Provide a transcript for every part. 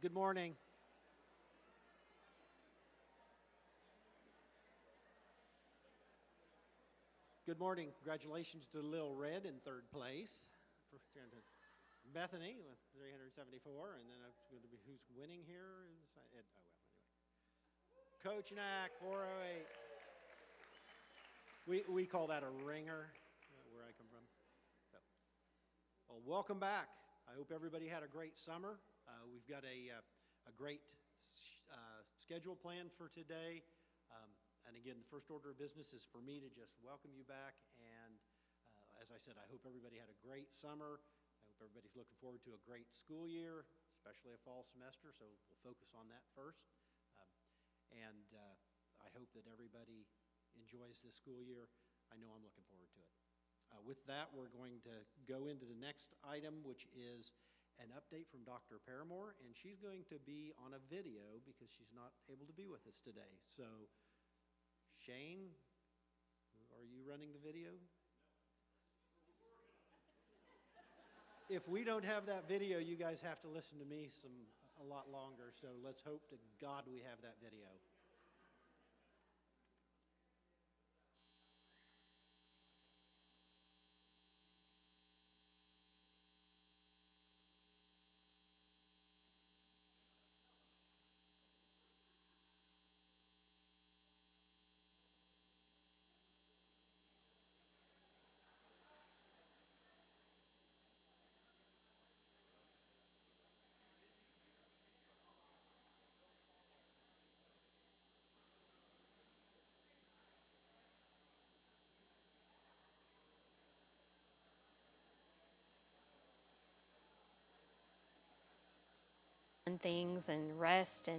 Good morning. Good morning. Congratulations to Lil Red in third place. For Bethany with 374, and then it's going to be who's winning here. Anyway. Coach Knack, 408. We call that a ringer, where I come from. So, well, welcome back. I hope everybody had a great summer. We've got a great schedule planned for today. And again, the first order of business is for me to just welcome you back. And as I said, I hope everybody had a great summer. I hope everybody's looking forward to a great school year, especially a fall semester. So we'll focus on that first. And I hope that everybody enjoys this school year. I know I'm looking forward to it. With that, we're going to go into the next item, which is an update from Dr. Paramore. And she's going to be on a video because she's not able to be with us today. So Shane, are you running the video? If we don't have that video, you guys have to listen to me a lot longer. So let's hope to God we have that video. Things and rest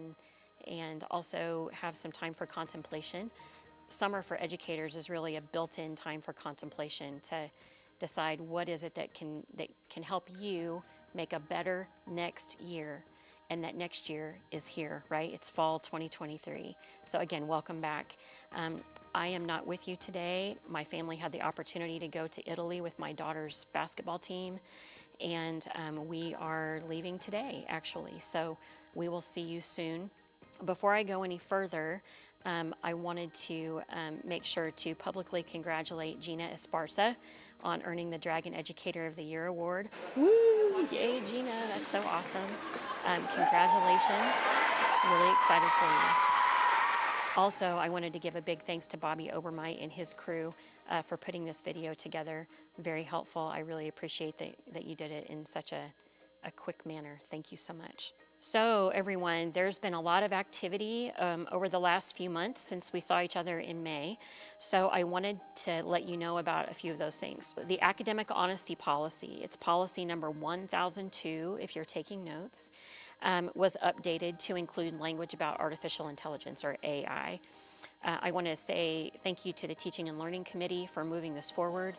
and also have some time for contemplation. Summer for educators is really a built-in time for contemplation to decide what is it that can help you make a better next year. And that next year is here, right? It's fall 2023. So again, welcome back. I am not with you today. My family had the opportunity to go to Italy with my daughter's basketball team. And we are leaving today, actually. So we will see you soon. Before I go any further, I wanted to make sure to publicly congratulate Gina Esparza on earning the Dragon Educator of the Year award. Woo! Yay, Gina! That's so awesome. Congratulations. Really excited for you. Also, I wanted to give a big thanks to Bobby Obermite and his crew for putting this video together. Very helpful. I really appreciate that you did it in such a quick manner. Thank you so much. So everyone, there's been a lot of activity over the last few months since we saw each other in May. So I wanted to let you know about a few of those things. The academic honesty policy, it's policy number 1002 if you're taking notes, was updated to include language about artificial intelligence or AI. I want to say thank you to the Teaching and Learning Committee for moving this forward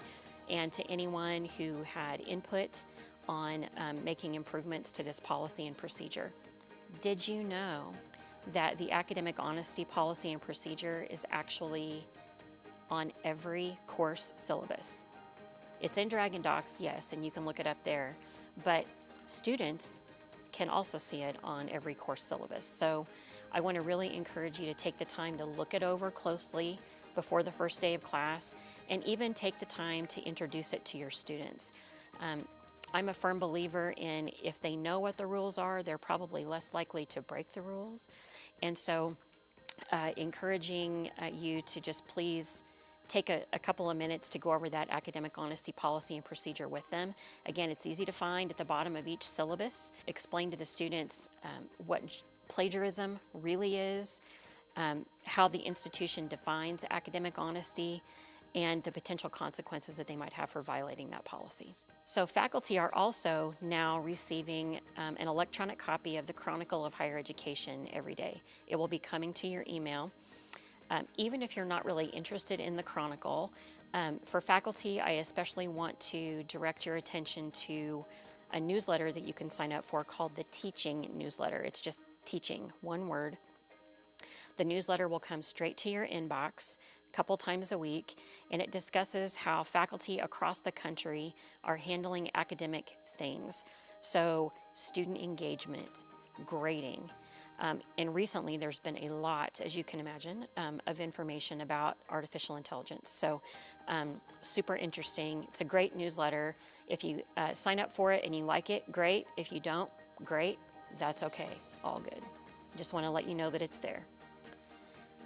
and to anyone who had input on making improvements to this policy and procedure. Did you know that the academic honesty policy and procedure is actually on every course syllabus? It's in Dragon Docs, yes, and you can look it up there, but students can also see it on every course syllabus. So I want to really encourage you to take the time to look it over closely before the first day of class, and even take the time to introduce it to your students. I'm a firm believer in if they know what the rules are, they're probably less likely to break the rules. And so encouraging you to just please take a couple of minutes to go over that academic honesty policy and procedure with them. Again, it's easy to find at the bottom of each syllabus. Explain to the students what plagiarism really is, how the institution defines academic honesty, and the potential consequences that they might have for violating that policy. So faculty are also now receiving an electronic copy of the Chronicle of Higher Education every day. It will be coming to your email. Even if you're not really interested in the Chronicle, for faculty, I especially want to direct your attention to a newsletter that you can sign up for called the Teaching Newsletter. It's just teaching, one word. The newsletter will come straight to your inbox a couple times a week, and it discusses how faculty across the country are handling academic things. So student engagement, grading. And recently there's been a lot, as you can imagine, of information about artificial intelligence. So super interesting. It's a great newsletter. If you sign up for it and you like it, great. If you don't, great. That's okay. All good. Just want to let you know that it's there.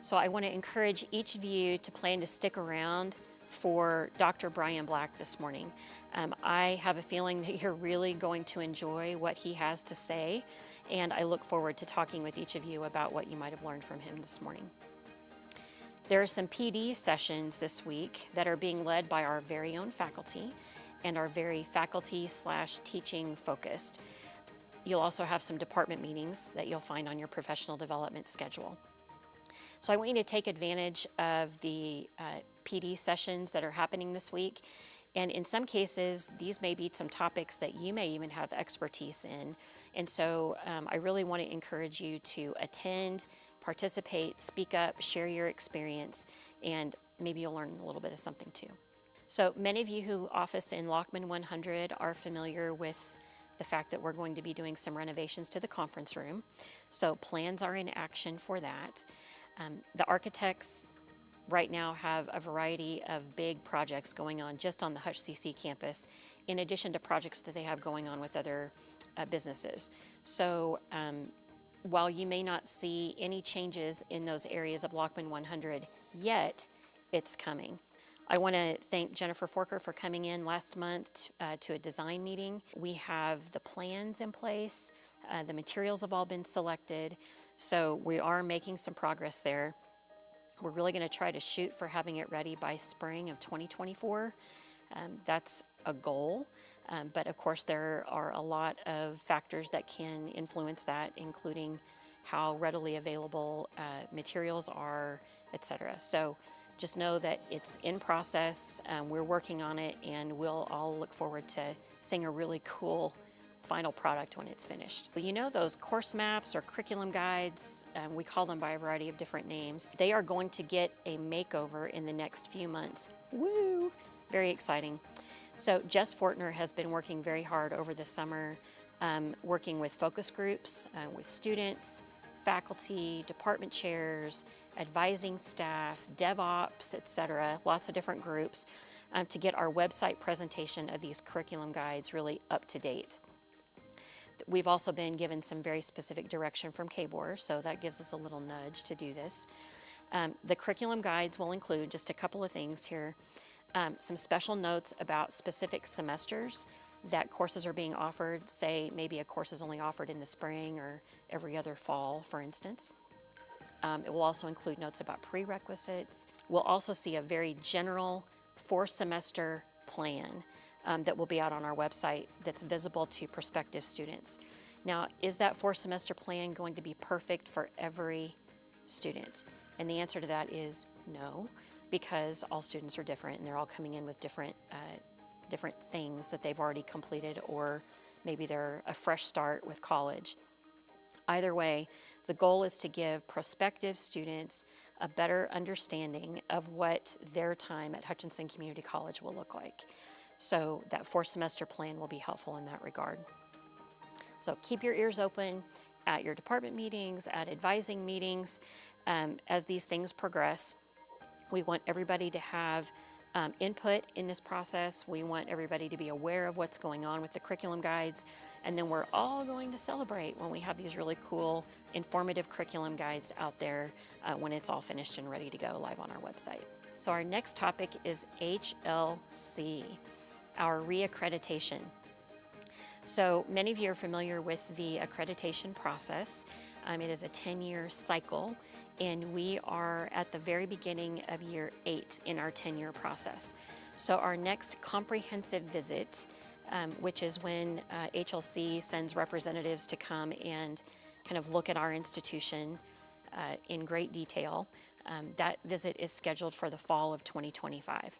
So I want to encourage each of you to plan to stick around for Dr. Brian Black this morning. I have a feeling that you're really going to enjoy what he has to say, and I look forward to talking with each of you about what you might have learned from him this morning. There are some PD sessions this week that are being led by our very own faculty and are very faculty/teaching focused. You'll also have some department meetings that you'll find on your professional development schedule. So I want you to take advantage of the PD sessions that are happening this week. And in some cases, these may be some topics that you may even have expertise in. And so I really want to encourage you to attend, participate, speak up, share your experience, and maybe you'll learn a little bit of something too. So many of you who office in Lockman 100 are familiar with the fact that we're going to be doing some renovations to the conference room. So plans are in action for that. The architects right now have a variety of big projects going on just on the HutchCC campus, in addition to projects that they have going on with other businesses. So while you may not see any changes in those areas of Lockman 100 yet, it's coming. I want to thank Jennifer Forker for coming in last month to a design meeting. We have the plans in place. The materials have all been selected. So we are making some progress there. We're really going to try to shoot for having it ready by spring of 2024. That's a goal. But of course, there are a lot of factors that can influence that, including how readily available materials are, etc. So just know that it's in process. We're working on it, and we'll all look forward to seeing a really cool final product when it's finished. Well, you know those course maps or curriculum guides, we call them by a variety of different names. They are going to get a makeover in the next few months. Woo! Very exciting. So Jess Fortner has been working very hard over the summer, working with focus groups, with students, faculty, department chairs, advising staff, DevOps, etc., lots of different groups, to get our website presentation of these curriculum guides really up to date. We've also been given some very specific direction from KBOR, so that gives us a little nudge to do this. The curriculum guides will include just a couple of things here. Some special notes about specific semesters that courses are being offered. Say maybe a course is only offered in the spring or every other fall, for instance. It will also include notes about prerequisites. We'll also see a very general 4-semester plan that will be out on our website that's visible to prospective students. Now, is that 4-semester plan going to be perfect for every student? And the answer to that is no, because all students are different and they're all coming in with different things that they've already completed, or maybe they're a fresh start with college. Either way, the goal is to give prospective students a better understanding of what their time at Hutchinson Community College will look like. So that 4-semester plan will be helpful in that regard. So keep your ears open at your department meetings, at advising meetings. As these things progress, we want everybody to have input in this process. We want everybody to be aware of what's going on with the curriculum guides. And then we're all going to celebrate when we have these really cool, informative curriculum guides out there when it's all finished and ready to go live on our website. So our next topic is HLC, our reaccreditation. So many of you are familiar with the accreditation process. It is a 10-year cycle, and we are at the very beginning of year 8 in our 10-year process. So our next comprehensive visit, which is when HLC sends representatives to come and kind of look at our institution in great detail, that visit is scheduled for the fall of 2025.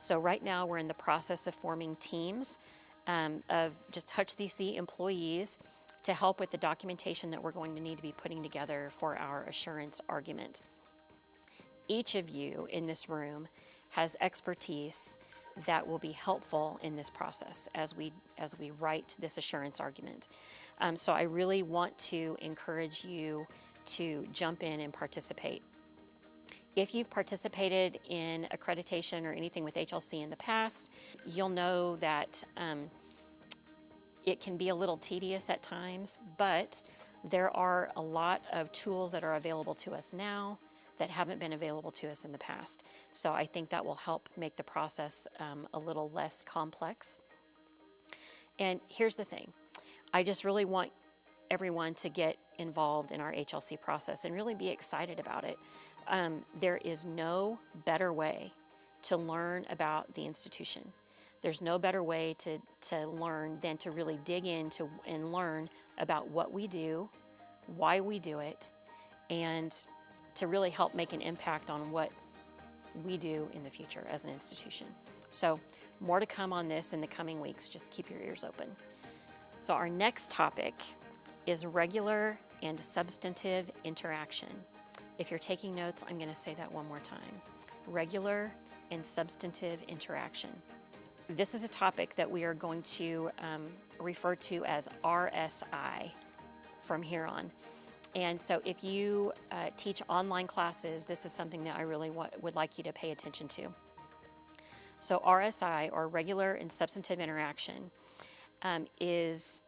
So right now we're in the process of forming teams of just HutchCC employees to help with the documentation that we're going to need to be putting together for our assurance argument. Each of you in this room has expertise that will be helpful in this process as we write this assurance argument. So I really want to encourage you to jump in and participate. If you've participated in accreditation or anything with HLC in the past, you'll know that it can be a little tedious at times, but there are a lot of tools that are available to us now that haven't been available to us in the past. So I think that will help make the process a little less complex. And here's the thing, I just really want everyone to get involved in our HLC process and really be excited about it. There is no better way to learn about the institution. There's no better way to learn than to really dig into and learn about what we do, why we do it, and to really help make an impact on what we do in the future as an institution. So more to come on this in the coming weeks. Just keep your ears open. So our next topic is regular and substantive interaction. If you're taking notes, I'm going to say that one more time. Regular and substantive interaction. This is a topic that we are going to refer to as RSI from here on. And so if you teach online classes, this is something that I really would like you to pay attention to. So RSI, or regular and substantive interaction, is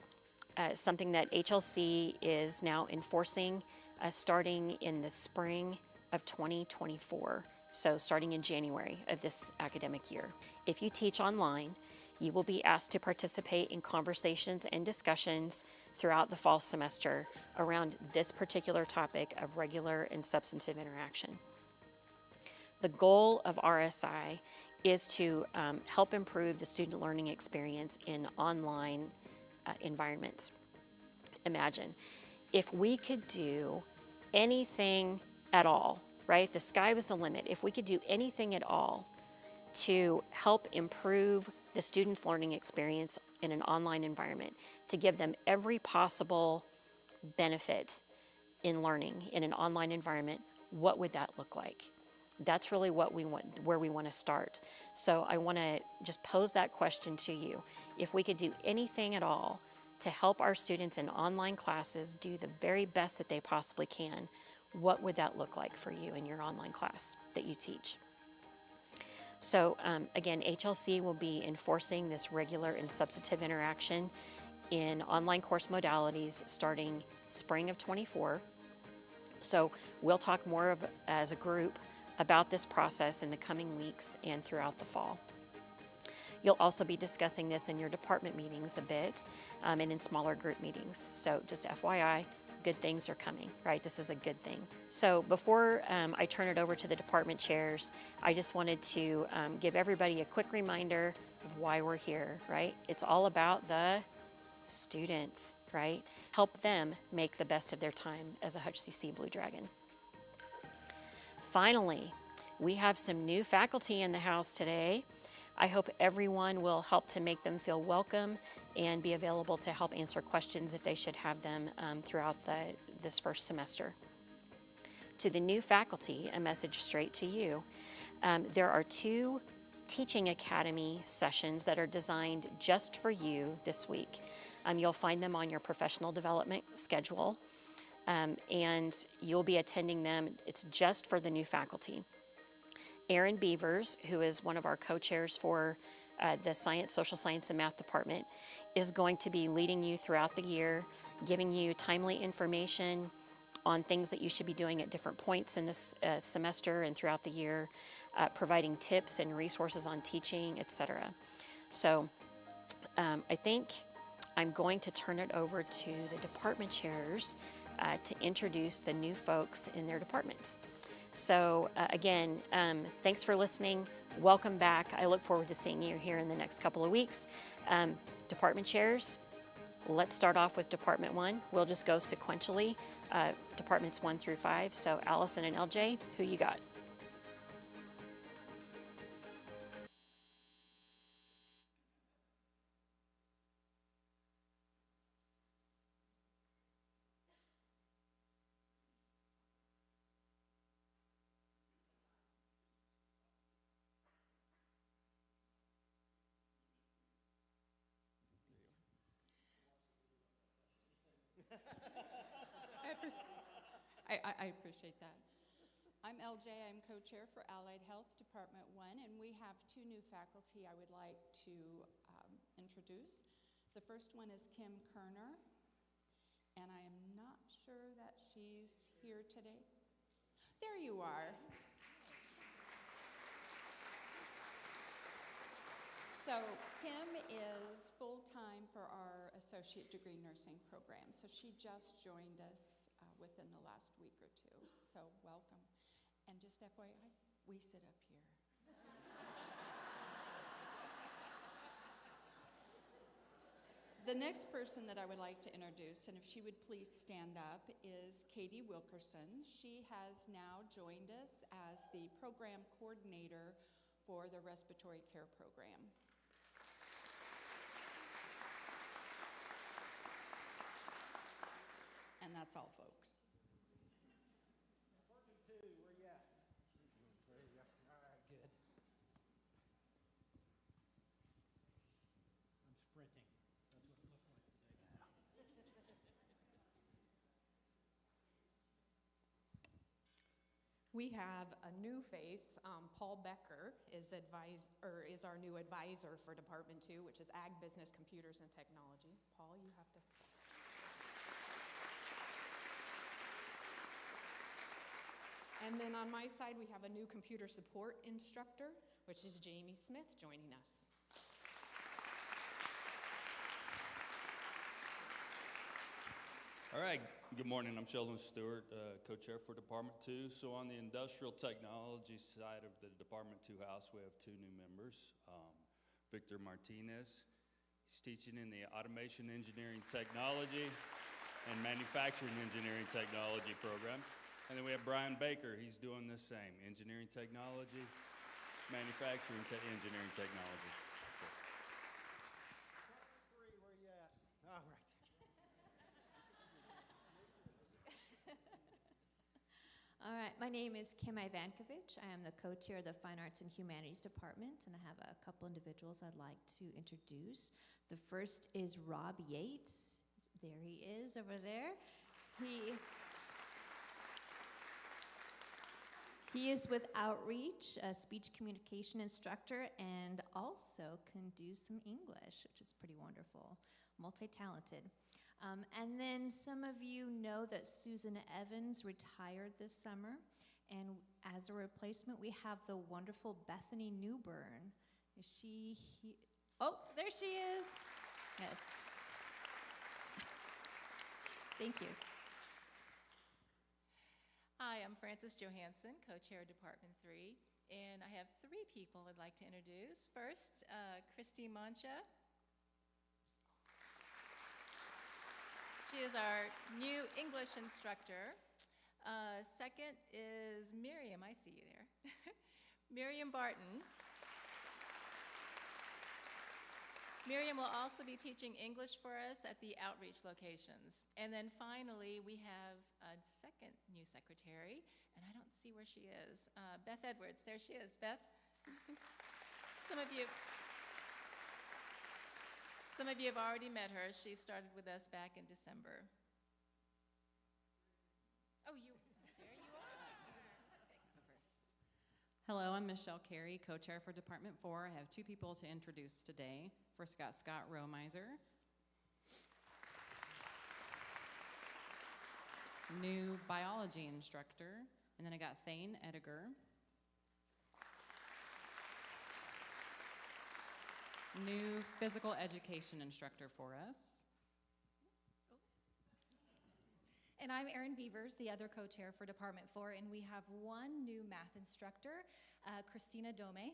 something that HLC is now enforcing starting in the spring of 2024. So starting in January of this academic year. If you teach online, you will be asked to participate in conversations and discussions throughout the fall semester around this particular topic of regular and substantive interaction. The goal of RSI is to help improve the student learning experience in online environments. Imagine if we could do anything at all, right? The sky was the limit. If we could do anything at all to help improve the students' learning experience in an online environment, to give them every possible benefit in learning in an online environment, what would that look like? That's really what we want, where we want to start. So I want to just pose that question to you. If we could do anything at all to help our students in online classes do the very best that they possibly can, what would that look like for you in your online class that you teach? So again, HLC will be enforcing this regular and substantive interaction in online course modalities starting spring of 24. So we'll talk more as a group about this process in the coming weeks and throughout the fall. You'll also be discussing this in your department meetings a bit and in smaller group meetings. So just FYI, good things are coming, right? This is a good thing. So before I turn it over to the department chairs, I just wanted to give everybody a quick reminder of why we're here, right? It's all about the students, right? Help them make the best of their time as a HutchCC Blue Dragon. Finally, we have some new faculty in the house today. I hope everyone will help to make them feel welcome and be available to help answer questions if they should have them throughout this first semester. To the new faculty, a message straight to you. There are 2 Teaching Academy sessions that are designed just for you this week. You'll find them on your professional development schedule, and you'll be attending them. It's just for the new faculty. Erin Beavers, who is one of our co-chairs for the social science and math department, is going to be leading you throughout the year, giving you timely information on things that you should be doing at different points in this semester and throughout the year, providing tips and resources on teaching, etc. So I think I'm going to turn it over to the department chairs to introduce the new folks in their departments. So again, thanks for listening. Welcome back. I look forward to seeing you here in the next couple of weeks. Department chairs, let's start off with Department 1. We'll just go sequentially, Departments 1 through 5. So Allison and LJ, who you got? I appreciate that. I'm LJ. I'm co-chair for Allied Health Department 1, and we have two new faculty I would like to introduce. The first one is Kim Kerner, and I am not sure that she's here today. There you are. So Kim is full-time for our associate degree nursing program. So she just joined us within the last week or two. So welcome. And just FYI, we sit up here. The next person that I would like to introduce, and if she would please stand up, is Katie Wilkerson. She has now joined us as the program coordinator for the respiratory care program. And that's all, folks. Working two, where you at? There you go. All right, good. I'm sprinting. That's what it looks like today. We have a new face. Paul Becker is our new advisor for Department 2, which is Ag Business, Computers, and Technology. Paul, you have to. And then on my side, we have a new computer support instructor, which is Jamie Smith joining us. All right, good morning. I'm Sheldon Stewart, co-chair for Department 2. So on the industrial technology side of the Department 2 house, we have two new members. Victor Martinez, he's teaching in the automation engineering technology and manufacturing engineering technology programs. And then we have Brian Baker, he's doing the same, engineering technology, manufacturing engineering technology. Three, where you at? All right. All right, my name is Kim Ivankovich. I am the co-chair of the Fine Arts and Humanities Department, and I have a couple individuals I'd like to introduce. The first is Rob Yates. There he is over there. He is with Outreach, a speech communication instructor, and also can do some English, which is pretty wonderful, multi-talented. And then some of you know that Susan Evans retired this summer, and as a replacement, we have the wonderful Bethany Newburn. Is she here? Oh, there she is. Yes. Thank you. Hi, I'm Frances Johansson, co-chair of Department 3, and I have three people I'd like to introduce. First, Christy Mancha. She is our new English instructor. Second is Miriam, I see you there. Miriam Barton. Miriam will also be teaching English for us at the outreach locations. And then finally, we have a second new secretary, and I don't see where she is. Beth Edwards, there she is. Beth? Some of you have already met her. She started with us back in December. Oh, there you are. Okay, go first. Hello, I'm Michelle Carey, co-chair for Department 4. I have two people to introduce today. First, I got Scott Romiser, new biology instructor, and then I got Thane Ediger, new physical education instructor for us. And I'm Erin Beavers, the other co-chair for Department 4, and we have one new math instructor, Christina Dome.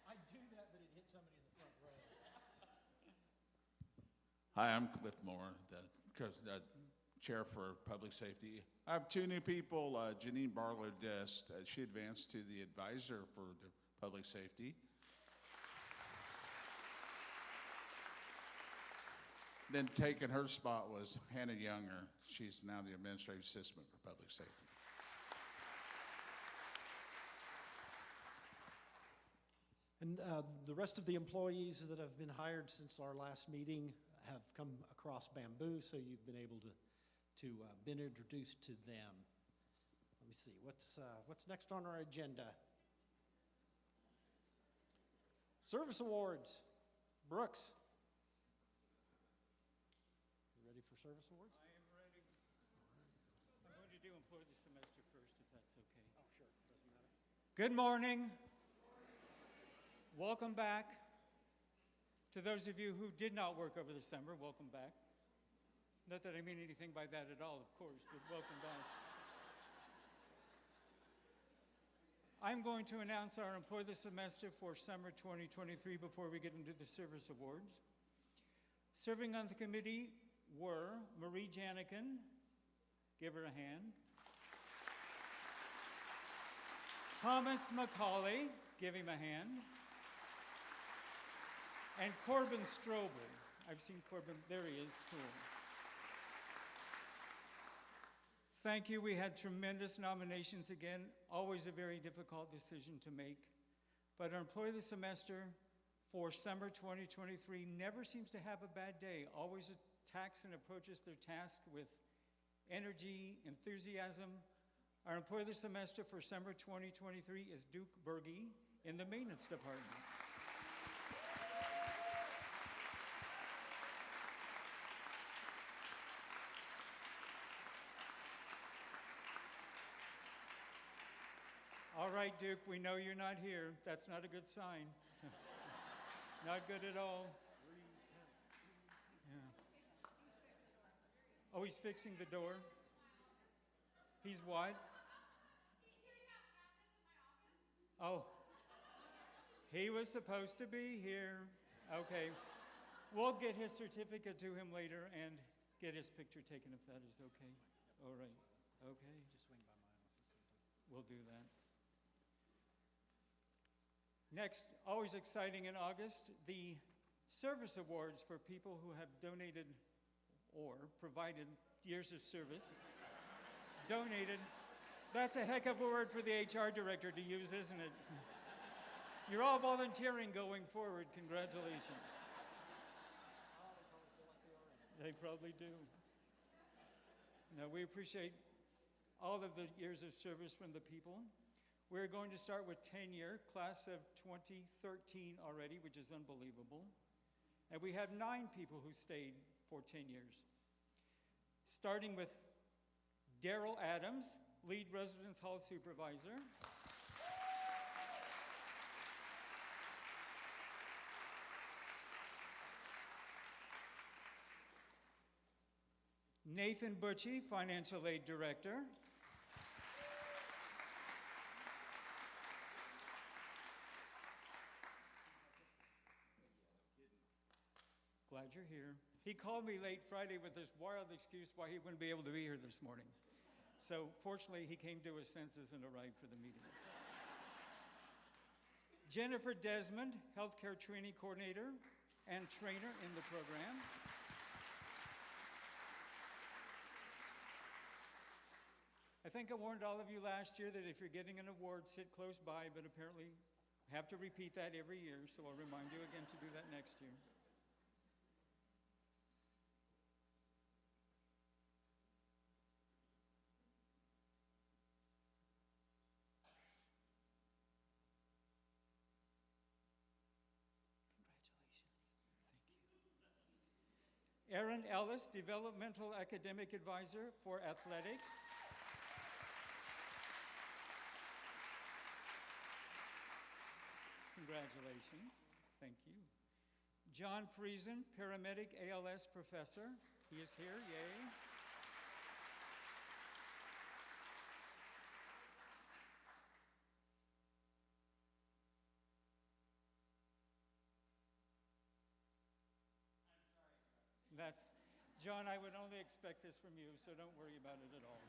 I do that, but it hit somebody in the front row. Hi, I'm Cliff Moore, the chair for public safety. I have two new people, Janine Barlow-Dist. She advanced to the advisor for the public safety. Then taking her spot was Hannah Younger. She's now the administrative assistant for public safety. The rest of the employees that have been hired since our last meeting have come across Bamboo, so you've been able to been introduced to them. Let me see, what's next on our agenda? Service awards. Brooks. You ready for service awards? I am ready. I'm going to do employee of the semester first, if that's okay. Oh, sure, doesn't matter. Good morning. Welcome back. To those of you who did not work over the summer, welcome back. Not that I mean anything by that at all, of course, but welcome back. I'm going to announce our employee of the semester for summer 2023 before we get into the service awards. Serving on the committee were Marie Janikin, give her a hand. Thomas McCauley, give him a hand. And Corbin Strobel. I've seen Corbin, there he is, cool. Thank you. We had tremendous nominations again. Always a very difficult decision to make. But our employee of the semester for summer 2023 never seems to have a bad day. Always attacks and approaches their task with energy, enthusiasm. Our employee of the semester for summer 2023 is Duke Berge in the maintenance department. All right, Duke, we know you're not here. That's not a good sign. Not good at all. Yeah. Oh, he's fixing the door? He's what? Oh, he was supposed to be here. Okay. We'll get his certificate to him later and get his picture taken if that is okay. All right. Okay. Just swing by my office. We'll do that. Next, always exciting in August, the service awards for people who have donated or provided years of service. Donated. That's a heck of a word for the HR director to use, isn't it? You're all volunteering going forward. Congratulations. They probably do. Now, we appreciate all of the years of service from the people. We're going to start with 10-year, class of 2013 already, which is unbelievable. And we have 9 people who stayed for 10 years. Starting with Daryl Adams, lead residence hall supervisor. Nathan Butchie, financial aid director. Glad you're here. He called me late Friday with this wild excuse why he wouldn't be able to be here this morning. So fortunately, he came to his senses and arrived for the meeting. Jennifer Desmond, healthcare training coordinator and trainer in the program. I think I warned all of you last year that if you're getting an award, sit close by, but apparently have to repeat that every year, so I'll remind you again to do that next year. Aaron Ellis, Developmental Academic Advisor for Athletics. Congratulations. Thank you. John Friesen, Paramedic ALS Professor. He is here, yay. That's, John, I would only expect this from you, so don't worry about it at all.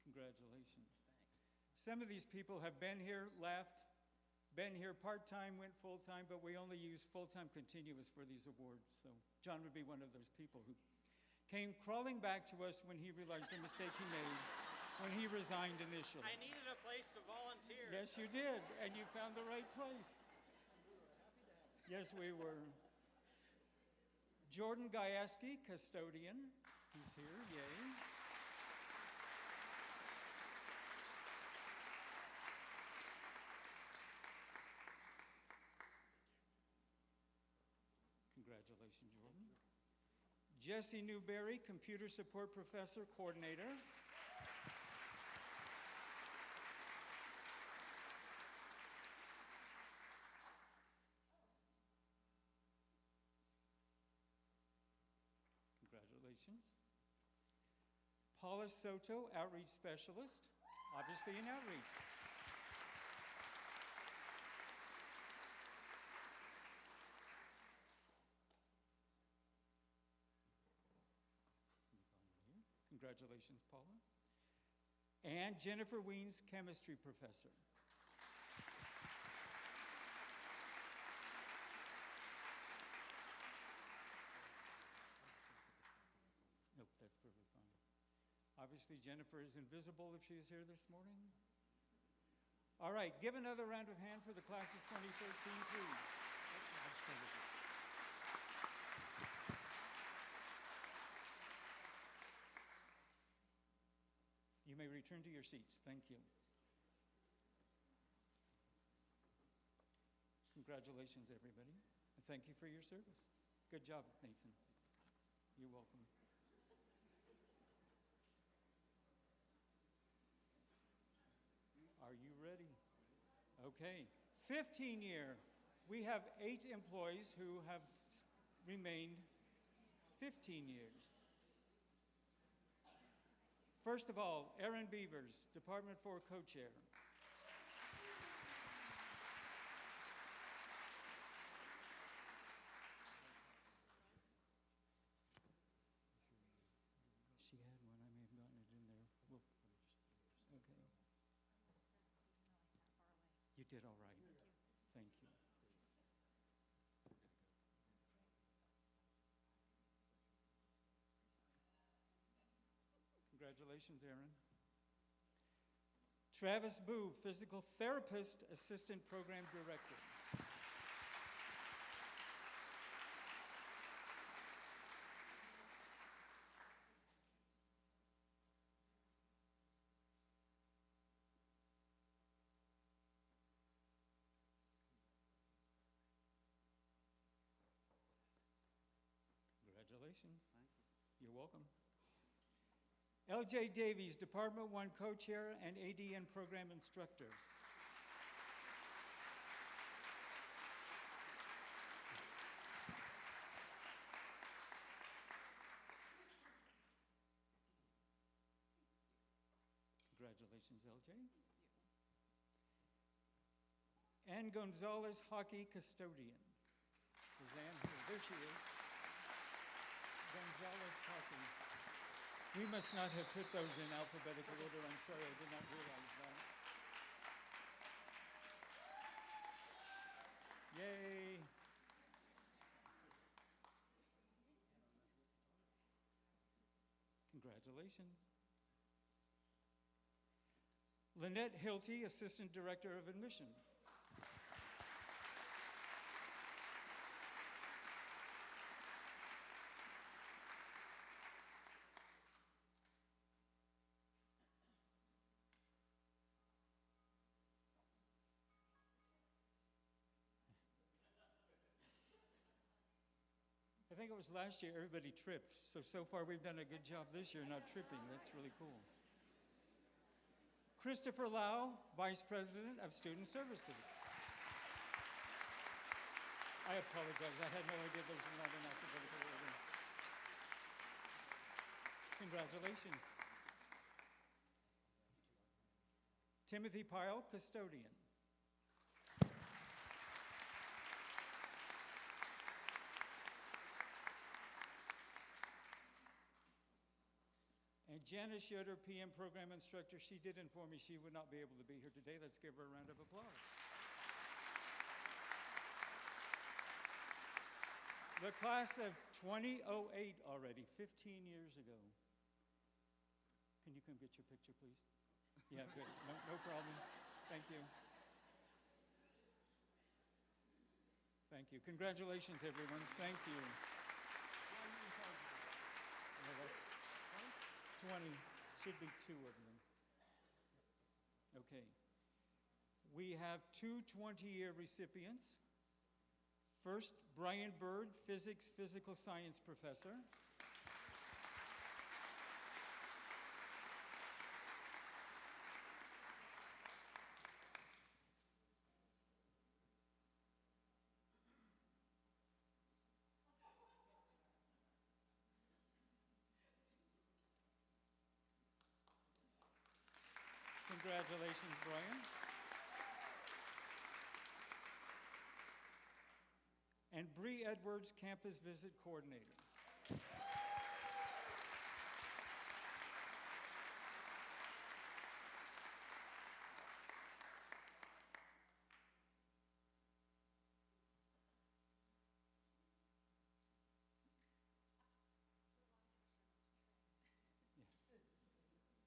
Congratulations. Thanks. Some of these people have been here, left, been here part-time, went full-time, but we only use full-time continuous for these awards. So John would be one of those people who came crawling back to us when he realized the mistake he made when he resigned initially. I needed a place to volunteer. Yes, you did, and you found the right place. Yes, we were. Jordan Gajewski, custodian. He's here, yay. Congratulations, Jordan. Jesse Newberry, computer support professor, coordinator. Congratulations. Paula Soto, outreach specialist, obviously in outreach. Congratulations, Paula. And Jennifer Weens, chemistry professor. Nope, that's perfectly fine. Obviously, Jennifer is invisible if she is here this morning. All right, give another round of hand for the class of 2013, please. You may return to your seats. Thank you. Congratulations, everybody. And thank you for your service. Good job, Nathan. You're welcome. Are you ready? Okay. 15-year. We have 8 employees who have remained 15 years. First of all, Erin Beavers, Department 4 co-chair. She had one. I may have gotten it in there. Whoop. Okay. You did all right. Thank you. Congratulations, Erin. Travis Boo, physical therapist, assistant program director. Congratulations. You're welcome. LJ Davies, Department 1 co-chair and ADN program instructor. Congratulations, LJ. Ann Gonzalez, hockey custodian. Is Ann here? There she is. Gonzalez hockey. We must not have put those in alphabetical order. I'm sorry, I did not realize that. Yay. Congratulations. Lynette Hilty, Assistant Director of Admissions. I think it was last year everybody tripped. So far we've done a good job this year not tripping. That's really cool. Christopher Lau, Vice President of Student Services. I apologize. I had no idea those were not in alphabetical order. Congratulations. Timothy Pyle, custodian. And Janice Yoder, PM program instructor, she did inform me she would not be able to be here today. Let's give her a round of applause. The class of 2008 already, 15 years ago. Can you come get your picture, please? Yeah, good. No problem. Thank you. Thank you. Congratulations, everyone. Thank you. Yeah, that's 20. Should be 2 of them. Okay. We have 2 20-year recipients. First, Brian Bird, physics, physical science professor. Congratulations, Brian. And Bree Edwards, campus visit coordinator.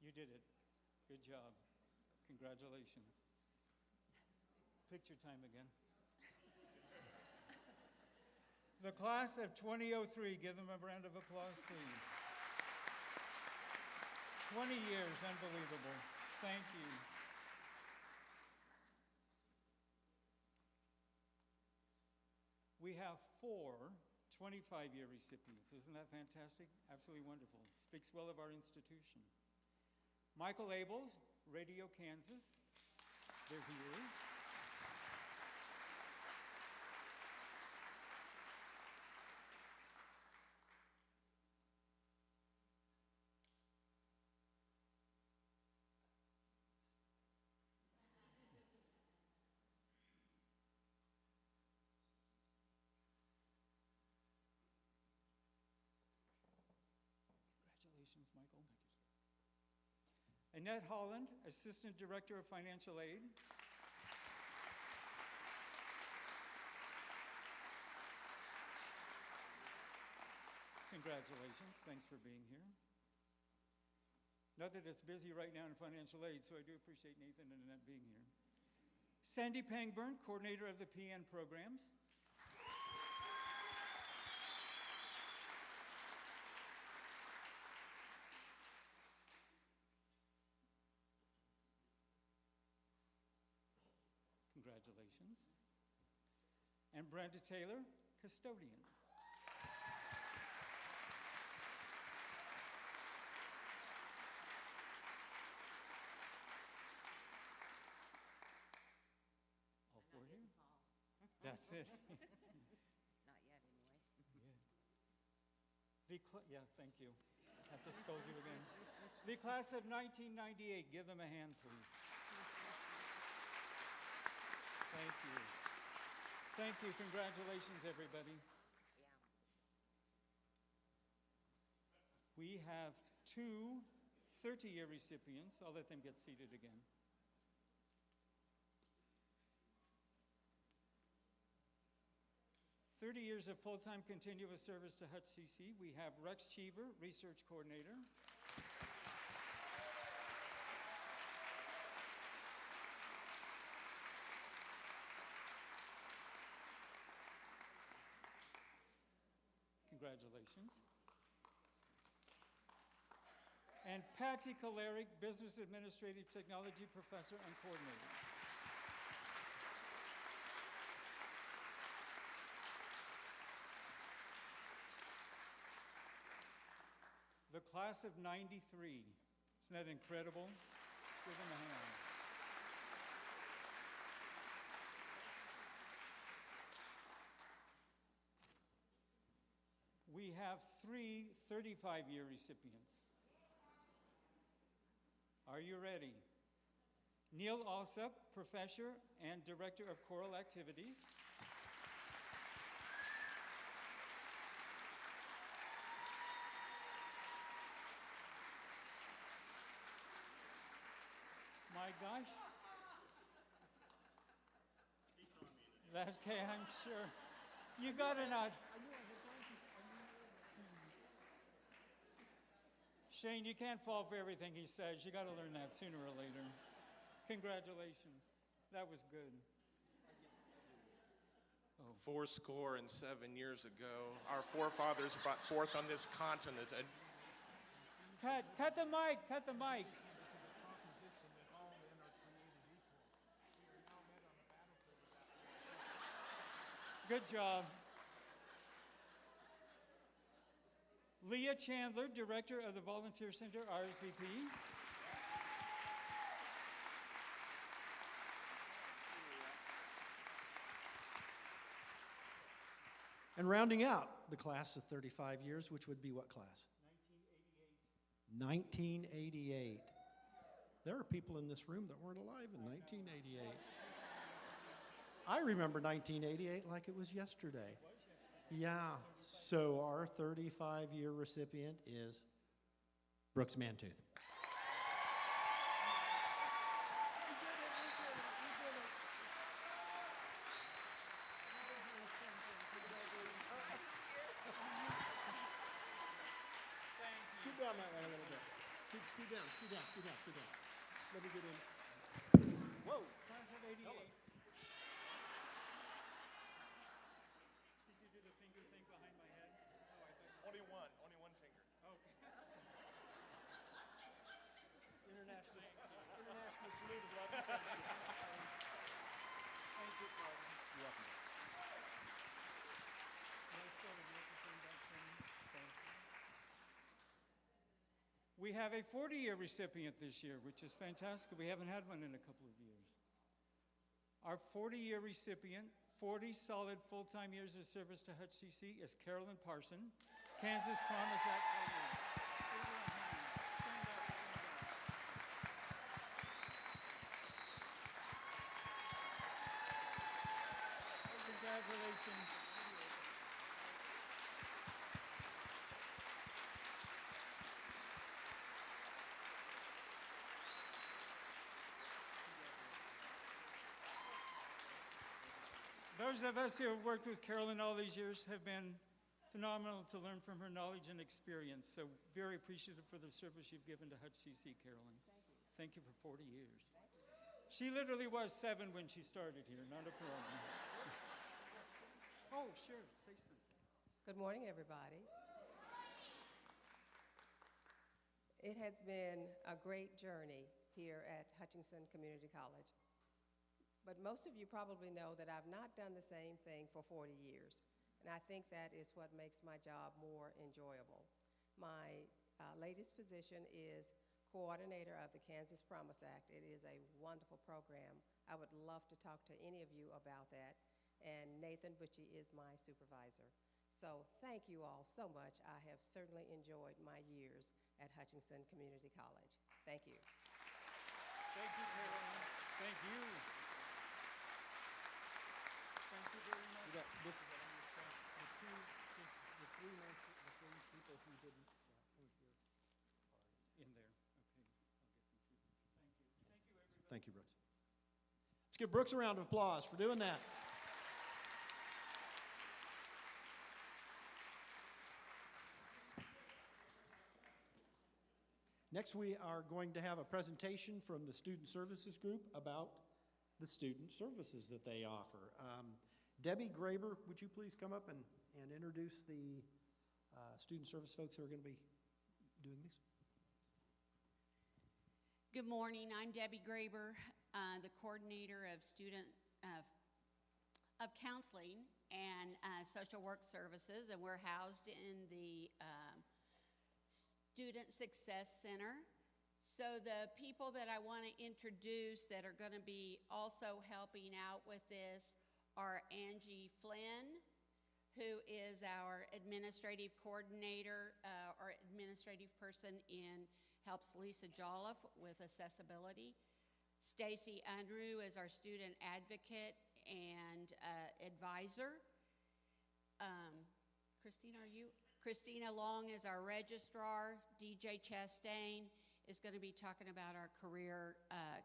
You did it. Good job. Congratulations. Picture time again. The class of 2003, give them a round of applause, please. 20 years, unbelievable. Thank you. We have 4 25-year recipients. Isn't that fantastic? Absolutely wonderful. Speaks well of our institution. Michael Abels, Radio Kansas. There he is. Congratulations, Michael. Annette Holland, Assistant Director of Financial Aid. Congratulations. Thanks for being here. Not that it's busy right now in financial aid, so I do appreciate Nathan and Annette being here. Sandy Pangburn, Coordinator of the PN programs. Congratulations. And Brenda Taylor, custodian. All 4 here? That's it. Not yet, anyway. Yeah, thank you. I have to scold you again. The class of 1998, give them a hand, please. Thank you. Thank you. Congratulations, everybody. Yeah. We have 2 30-year recipients. I'll let them get seated again. "30 years of full-time continuous service to HutchCC. We have Rex Cheever, Research Coordinator. Congratulations. And Patty Kolaric, Business Administrative Technology Professor and Coordinator. The class of 93. Isn't that incredible? Give them a hand. We have 3 35-year recipients. Are you ready? Neil Alsop, Professor and Director of Choral Activities. My gosh. That's okay, I'm sure. You gotta not. Shane, you can't fall for everything he says. You got to learn that sooner or later. Congratulations. That was good. 7 years ago, our forefathers brought forth on this continent a Cut the mic, cut the mic. Good job. Leah Chandler, Director of the Volunteer Center, RSVP. And rounding out the class of 35 years, which would be what class? 1988. There are people in this room that weren't alive in 1988. I remember 1988 like it was yesterday. Yeah, so our 35-year recipient is Brooks Mantooth. Scoot down that way a little bit. Scoot down. Let me get in. Whoa, class of 88. Did you do the finger thing behind my head? Oh, I thought only one finger. Okay. International salute of love. Thank you, Father. You're welcome. Nice sort of microphone back then. Thank you. We have a 40-year recipient this year, which is fantastic. We haven't had one in a couple of years. Our 40-year recipient, 40 solid full-time years of service to HutchCC, is Carolyn Parson, Kansas Promise Act coordinator. Give her a hand. Stand up, stand up. Congratulations. Those of us who have worked with Carolyn all these years have been phenomenal to learn from her knowledge and experience. So very appreciative for the service you've given to HutchCC, Carolyn. Thank you for 40 years. She literally was 7 when she started here, not a problem. Oh, sure, say something. Good morning, everybody. It has been a great journey here at Hutchinson Community College. But most of you probably know that I've not done the same thing for 40 years. And I think that is what makes my job more enjoyable. My latest position is coordinator of the Kansas Promise Act. It is a wonderful program. I would love to talk to any of you about that. And Nathan Butchie is my supervisor. So thank you all so much. I have certainly enjoyed my years at Hutchinson Community College. Thank you. Thank you, Carolyn. Thank you. Thank you very much. You got this is the three people who didn't weren't here In there. Okay. I'll get them to you. Thank you. Thank you, everybody. Thank you, Brooks. Let's give Brooks a round of applause for doing that. Next, we are going to have a presentation from the Student Services Group about the student services that they offer. Debbie Graber, would you please come up and introduce the student service folks who are going to be doing this? Good morning. I'm Debbie Graber, the coordinator of student of counseling and social work services, and we're housed in the Student Success Center. So the people that I want to introduce that are going to be also helping out with this are Angie Flynn, who is our administrative coordinator or administrative person helps Lisa Jolliffe with accessibility. Stacy Unruh is our student advocate and advisor. Christina Long is our registrar. DJ Chastain is going to be talking about our career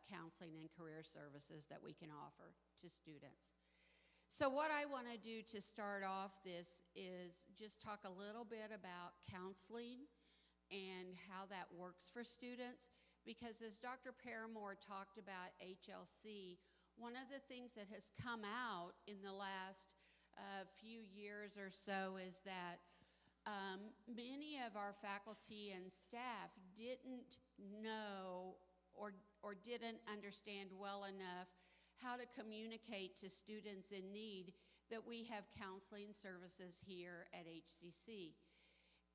counseling and career services that we can offer to students. So what I want to do to start off this is just talk a little bit about counseling and how that works for students. Because as Dr. Paramore talked about HLC, one of the things that has come out in the last few years or so is that many of our faculty and staff didn't know or didn't understand well enough how to communicate to students in need that we have counseling services here at HCC.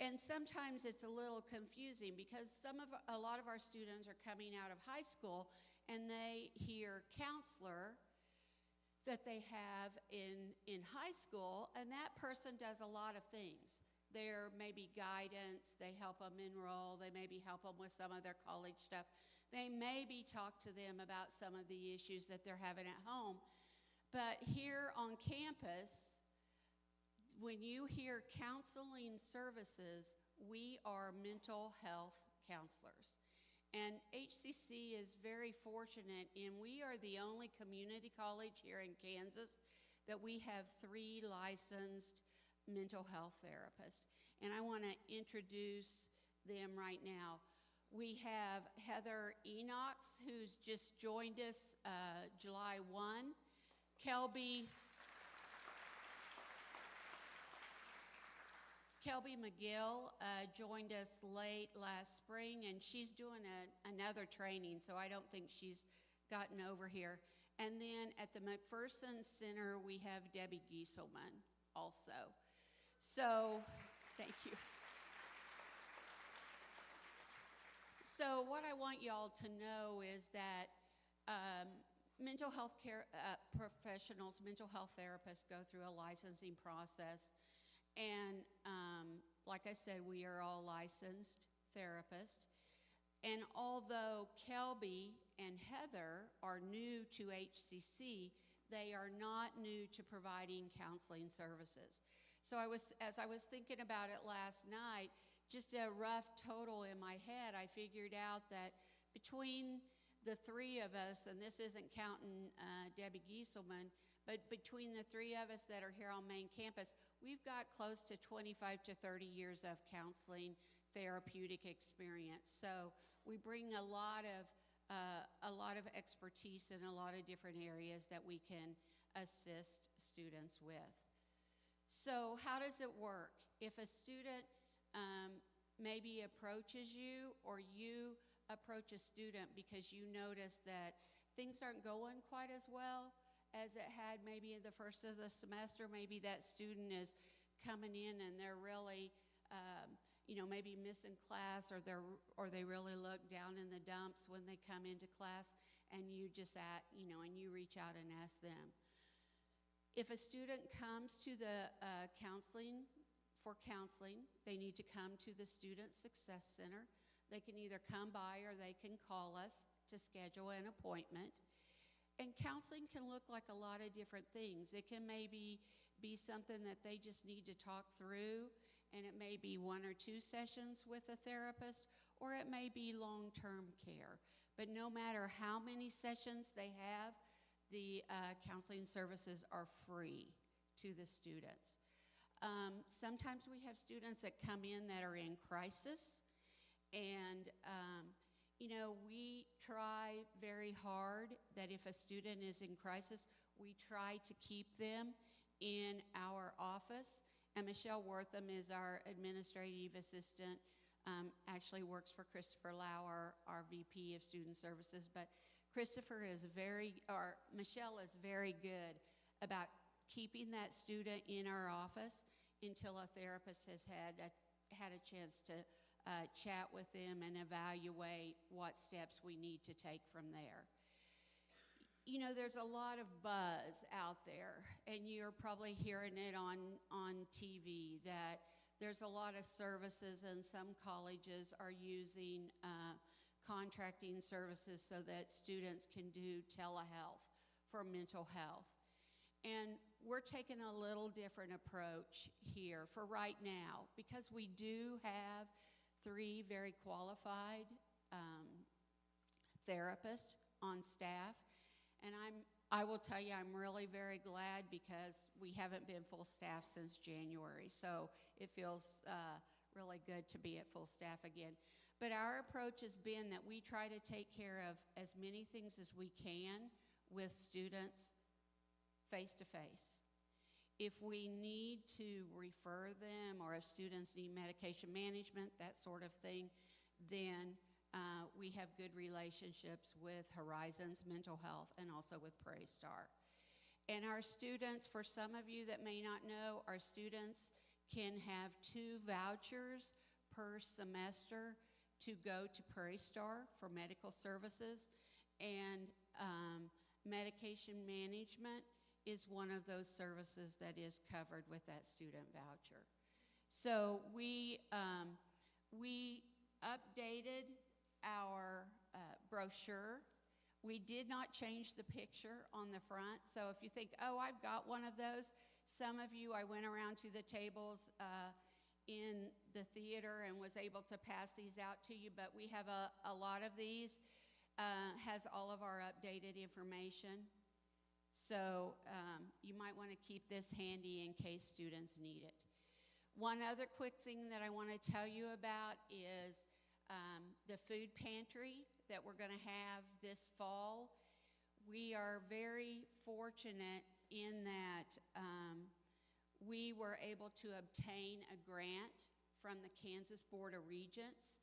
And sometimes it's a little confusing because a lot of our students are coming out of high school and they hear counselor that they have in high school, and that person does a lot of things. There may be guidance, they help them enroll, they maybe help them with some of their college stuff. They maybe talk to them about some of the issues that they're having at home. But here on campus, when you hear counseling services, we are mental health counselors. And HCC is very fortunate in we are the only community college here in Kansas that we have 3 licensed mental health therapists. And I want to introduce them right now. We have Heather Enox, who's just joined us July 1. Kelby McGill joined us late last spring, and she's doing another training, so I don't think she's gotten over here. And then at the McPherson Center, we have Debbie Gieselman also. So, thank you. So what I want y'all to know is that mental health care professionals, mental health therapists go through a licensing process. And like I said, we are all licensed therapists. And although Kelby and Heather are new to HCC, they are not new to providing counseling services. So as I was thinking about it last night, just a rough total in my head, I figured out that between the 3 of us, and this isn't counting Debbie Gieselman, but between the 3 of us that are here on main campus, we've got close to 25 to 30 years of counseling therapeutic experience. So we bring a lot of expertise in a lot of different areas that we can assist students with. So how does it work? If a student maybe approaches you, or you approach a student because you notice that things aren't going quite as well as it had maybe in the first of the semester, maybe that student is coming in and they're really, maybe missing class, or they really look down in the dumps when they come into class, and you just and you reach out and ask them. If a student comes to the counseling, they need to come to the Student Success Center. They can either come by or they can call us to schedule an appointment. And counseling can look like a lot of different things. It can maybe be something that they just need to talk through, and it may be 1 or 2 sessions with a therapist, or it may be long-term care. But no matter how many sessions they have, the counseling services are free to the students. Sometimes we have students that come in that are in crisis, and we try very hard that if a student is in crisis, we try to keep them in our office. And Michelle Wortham is our administrative assistant, actually works for Christopher Lau, our VP of Student Services. But Michelle is very good about keeping that student in our office until a therapist has had a chance to chat with them and evaluate what steps we need to take from there. There's a lot of buzz out there, and you're probably hearing it on TV, that there's a lot of services, and some colleges are using contracting services so that students can do telehealth for mental health. And we're taking a little different approach here for right now, because we do have 3 very qualified therapists on staff. And I will tell you, I'm really very glad, because we haven't been full staff since January. So it feels really good to be at full staff again. But our approach has been that we try to take care of as many things as we can with students face to face. If we need to refer them, or if students need medication management, that sort of thing, then we have good relationships with Horizons Mental Health and also with Prairie Star. And our students, for some of you that may not know, our students can have 2 vouchers per semester to go to Prairie Star for medical services, and medication management is one of those services that is covered with that student voucher. So we updated our brochure. We did not change the picture on the front. So if you think, oh, I've got one of those, some of you, I went around to the tables in the theater and was able to pass these out to you, but we have a lot of these, has all of our updated information. So you might want to keep this handy in case students need it. One other quick thing that I want to tell you about is the food pantry that we're going to have this fall. We are very fortunate in that we were able to obtain a grant from the Kansas Board of Regents,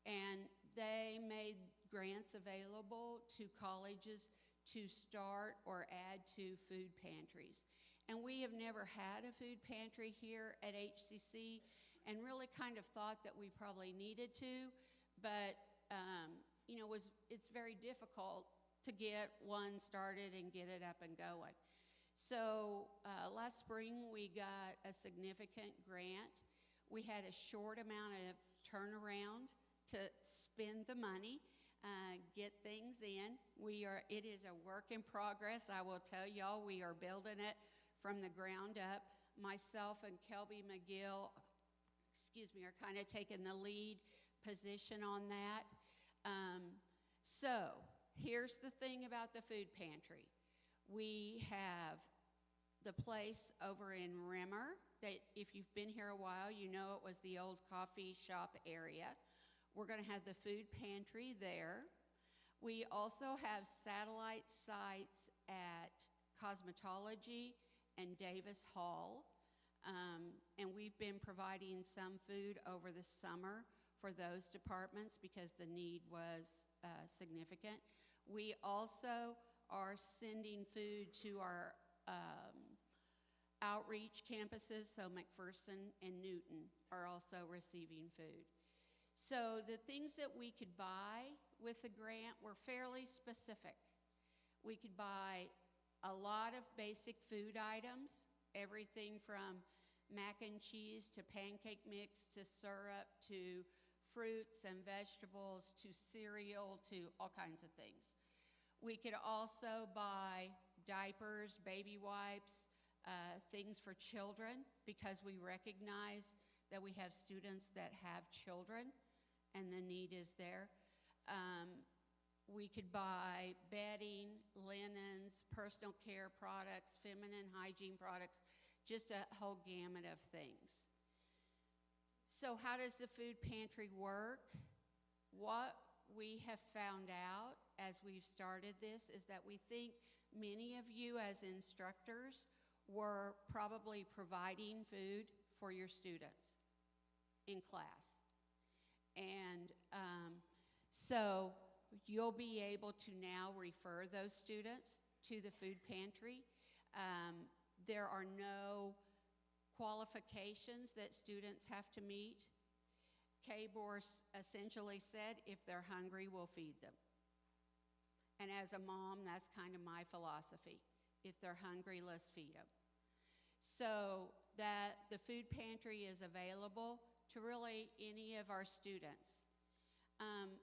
and they made grants available to colleges to start or add to food pantries. And we have never had a food pantry here at HCC, and really kind of thought that we probably needed to, but you know, it's very difficult to get one started and get it up and going. So last spring we got a significant grant. We had a short amount of turnaround to spend the money, get things in. It is a work in progress. I will tell y'all, we are building it from the ground up. Myself and Kelby McGill, are kind of taking the lead position on that. So here's the thing about the food pantry. We have the place over in Rimmer that if you've been here a while, you know it was the old coffee shop area. We're going to have the food pantry there. We also have satellite sites at Cosmetology and Davis Hall. And we've been providing some food over the summer for those departments because the need was significant. We also are sending food to our outreach campuses, so McPherson and Newton are also receiving food. So the things that we could buy with the grant were fairly specific. We could buy a lot of basic food items, everything from mac and cheese to pancake mix to syrup to fruits and vegetables to cereal to all kinds of things. We could also buy diapers, baby wipes, things for children, because we recognize that we have students that have children and the need is there. We could buy bedding, linens, personal care products, feminine hygiene products, just a whole gamut of things. So how does the food pantry work? What we have found out as we've started this is that we think many of you as instructors were probably providing food for your students in class. And so you'll be able to now refer those students to the food pantry. There are no qualifications that students have to meet. KBOR essentially said, if they're hungry, we'll feed them. And as a mom, that's kind of my philosophy. If they're hungry, let's feed them. So that the food pantry is available to really any of our students.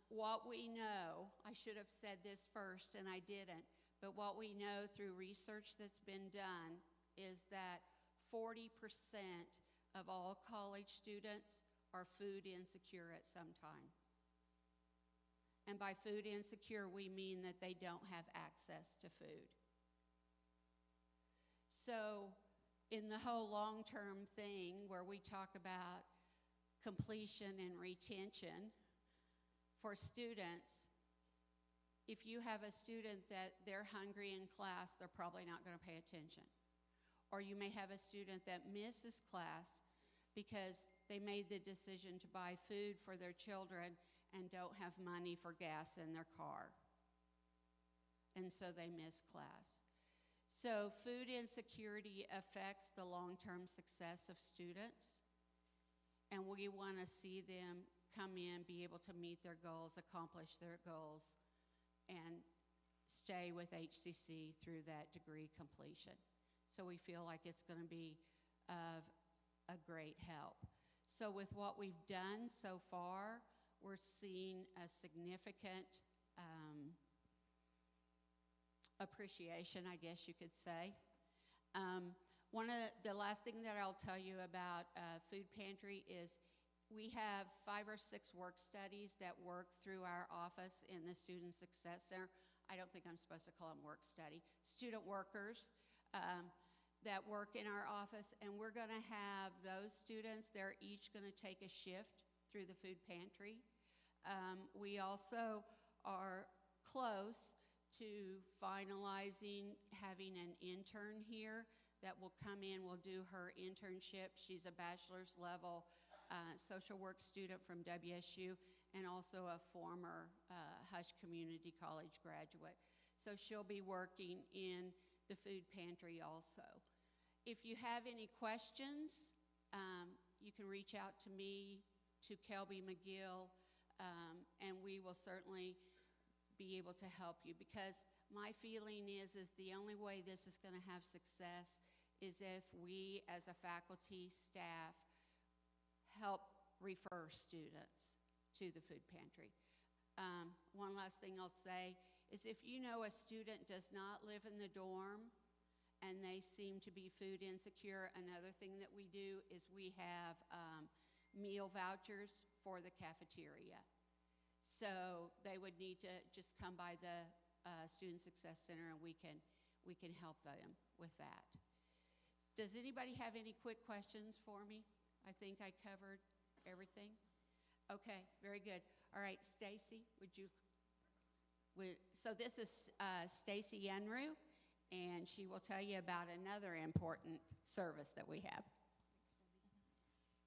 What we know, I should have said this first and I didn't, but what we know through research that's been done is that 40% of all college students are food insecure at some time. And by food insecure, we mean that they don't have access to food. So in the whole long-term thing where we talk about completion and retention for students. If you have a student that they're hungry in class, they're probably not going to pay attention. Or you may have a student that misses class because they made the decision to buy food for their children and don't have money for gas in their car. And so they miss class. So food insecurity affects the long-term success of students. And we want to see them come in, be able to meet their goals, accomplish their goals, and stay with HCC through that degree completion. So we feel like it's going to be of a great help. So with what we've done so far, we're seeing a significant appreciation, I guess you could say. One of the last thing that I'll tell you about Food Pantry is we have 5 or 6 work studies that work through our office in the Student Success Center. I don't think I'm supposed to call them work study. Student workers that work in our office, and we're going to have those students, they're each going to take a shift through the Food Pantry. We also are close to finalizing having an intern here that will come in, will do her internship. She's a bachelor's level social work student from WSU and also a former Hush Community College graduate. So she'll be working in the Food Pantry also. If you have any questions, you can reach out to me, to Kelby McGill, and we will certainly be able to help you, because my feeling is the only way this is going to have success is if we as a faculty, staff, help refer students to the Food Pantry. One last thing I'll say is if you know a student does not live in the dorm and they seem to be food insecure, another thing that we do is we have meal vouchers for the cafeteria. So they would need to just come by the Student Success Center and we can help them with that. Does anybody have any quick questions for me? I think I covered everything. Okay, very good. All right, Stacy, so this is Stacy Unruh, and she will tell you about another important service that we have.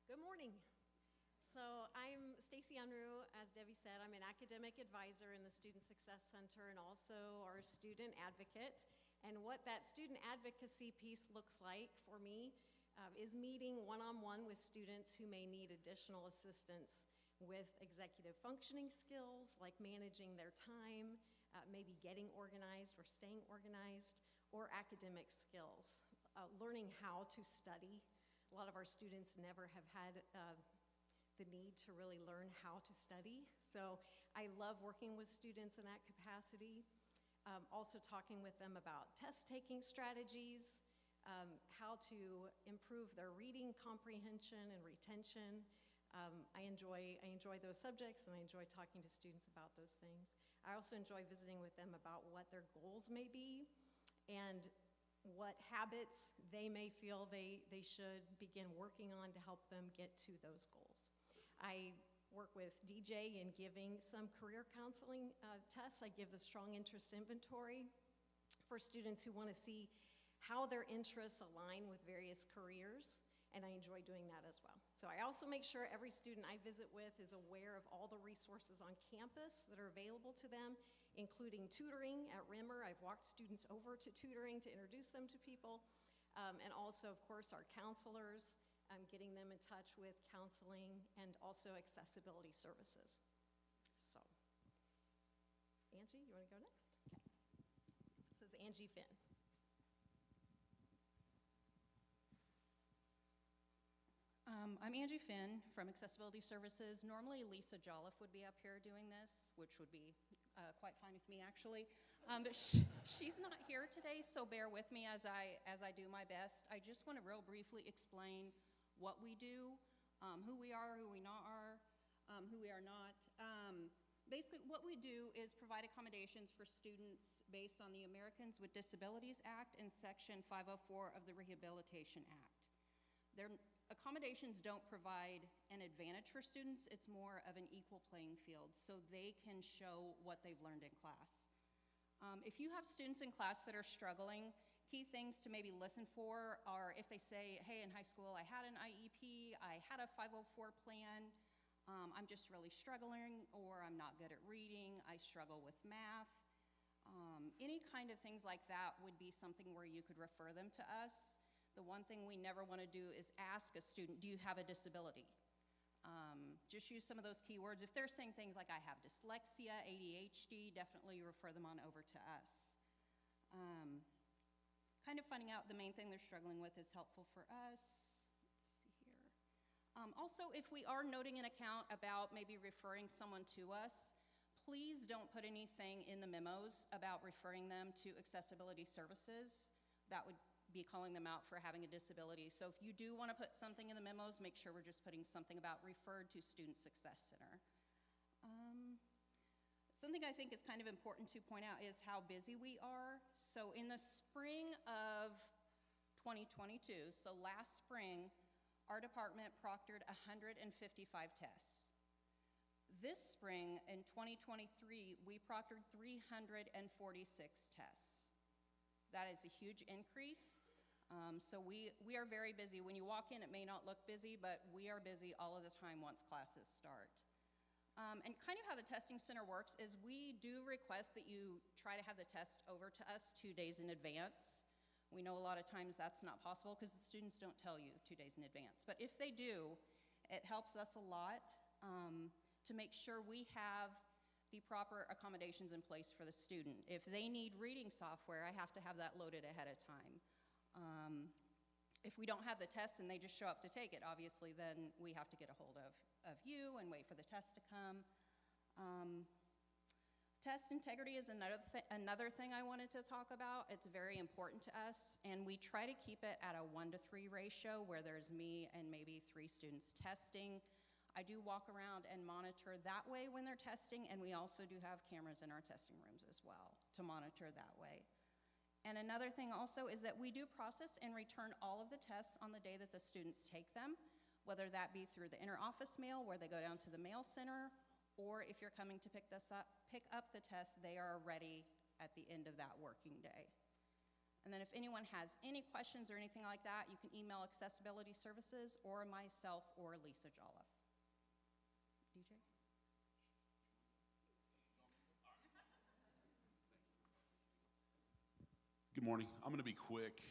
Good morning. So I'm Stacy Unruh. As Debbie said, I'm an academic advisor in the Student Success Center and also our student advocate. And what that student advocacy piece looks like for me is meeting one-on-one with students who may need additional assistance with executive functioning skills, like managing their time, maybe getting organized or staying organized, or academic skills, learning how to study. A lot of our students never have had the need to really learn how to study. So I love working with students in that capacity. Also talking with them about test-taking strategies, how to improve their reading comprehension and retention. I enjoy those subjects, and I enjoy talking to students about those things. I also enjoy visiting with them about what their goals may be and what habits they may feel they should begin working on to help them get to those goals. I work with DJ in giving some career counseling tests. I give the strong interest inventory for students who want to see how their interests align with various careers, and I enjoy doing that as well. So I also make sure every student I visit with is aware of all the resources on campus that are available to them, including tutoring at Rimmer. I've walked students over to tutoring to introduce them to people, and also, of course, our counselors, getting them in touch with counseling, and also accessibility services. So, Angie, you want to go next? Okay. This is Angie Finn. I'm Angie Finn from Accessibility Services. Normally Lisa Jolliffe would be up here doing this, which would be quite fine with me actually. But she's not here today, so bear with me as I do my best. I just want to real briefly explain what we do, who we are, who we not are, who we are not. Basically, what we do is provide accommodations for students based on the Americans with Disabilities Act and Section 504 of the Rehabilitation Act. They're accommodations don't provide an advantage for students, it's more of an equal playing field so they can show what they've learned in class. If you have students in class that are struggling, key things to maybe listen for are if they say, hey, in high school I had an IEP, I had a 504 plan, I'm just really struggling, or I'm not good at reading, I struggle with math. Any kind of things like that would be something where you could refer them to us. The one thing we never want to do is ask a student, do you have a disability? Just use some of those keywords. If they're saying things like I have dyslexia, ADHD, definitely refer them on over to us. Kind of finding out the main thing they're struggling with is helpful for us. Let's see here. Also, if we are noting an account about maybe referring someone to us, please don't put anything in the memos about referring them to accessibility services. That would be calling them out for having a disability. So if you do want to put something in the memos, make sure we're just putting something about referred to Student Success Center. Something I think is kind of important to point out is how busy we are. So in the spring of 2022, so last spring, our department proctored 155 tests. This spring, in 2023, we proctored 346 tests. That is a huge increase. So we are very busy. When you walk in, it may not look busy, but we are busy all of the time once classes start. And kind of how the testing center works is we do request that you try to have the test over to us 2 days in advance. We know a lot of times that's not possible because the students don't tell you 2 days in advance. But if they do, it helps us a lot to make sure we have the proper accommodations in place for the student. If they need reading software, I have to have that loaded ahead of time. If we don't have the test and they just show up to take it, obviously then we have to get a hold of you and wait for the test to come. Test integrity is another thing I wanted to talk about. It's very important to us, and we try to keep it at a 1-to-3 ratio where there's me and maybe 3 students testing. I do walk around and monitor that way when they're testing, and we also do have cameras in our testing rooms as well to monitor that way. And another thing also is that we do process and return all of the tests on the day that the students take them, whether that be through the inter-office mail where they go down to the mail center, or if you're coming to pick up the test, they are ready at the end of that working day. And then if anyone has any questions or anything like that, you can email Accessibility Services or myself or Lisa Jolliffe. DJ? Good morning. I'm going to be quick.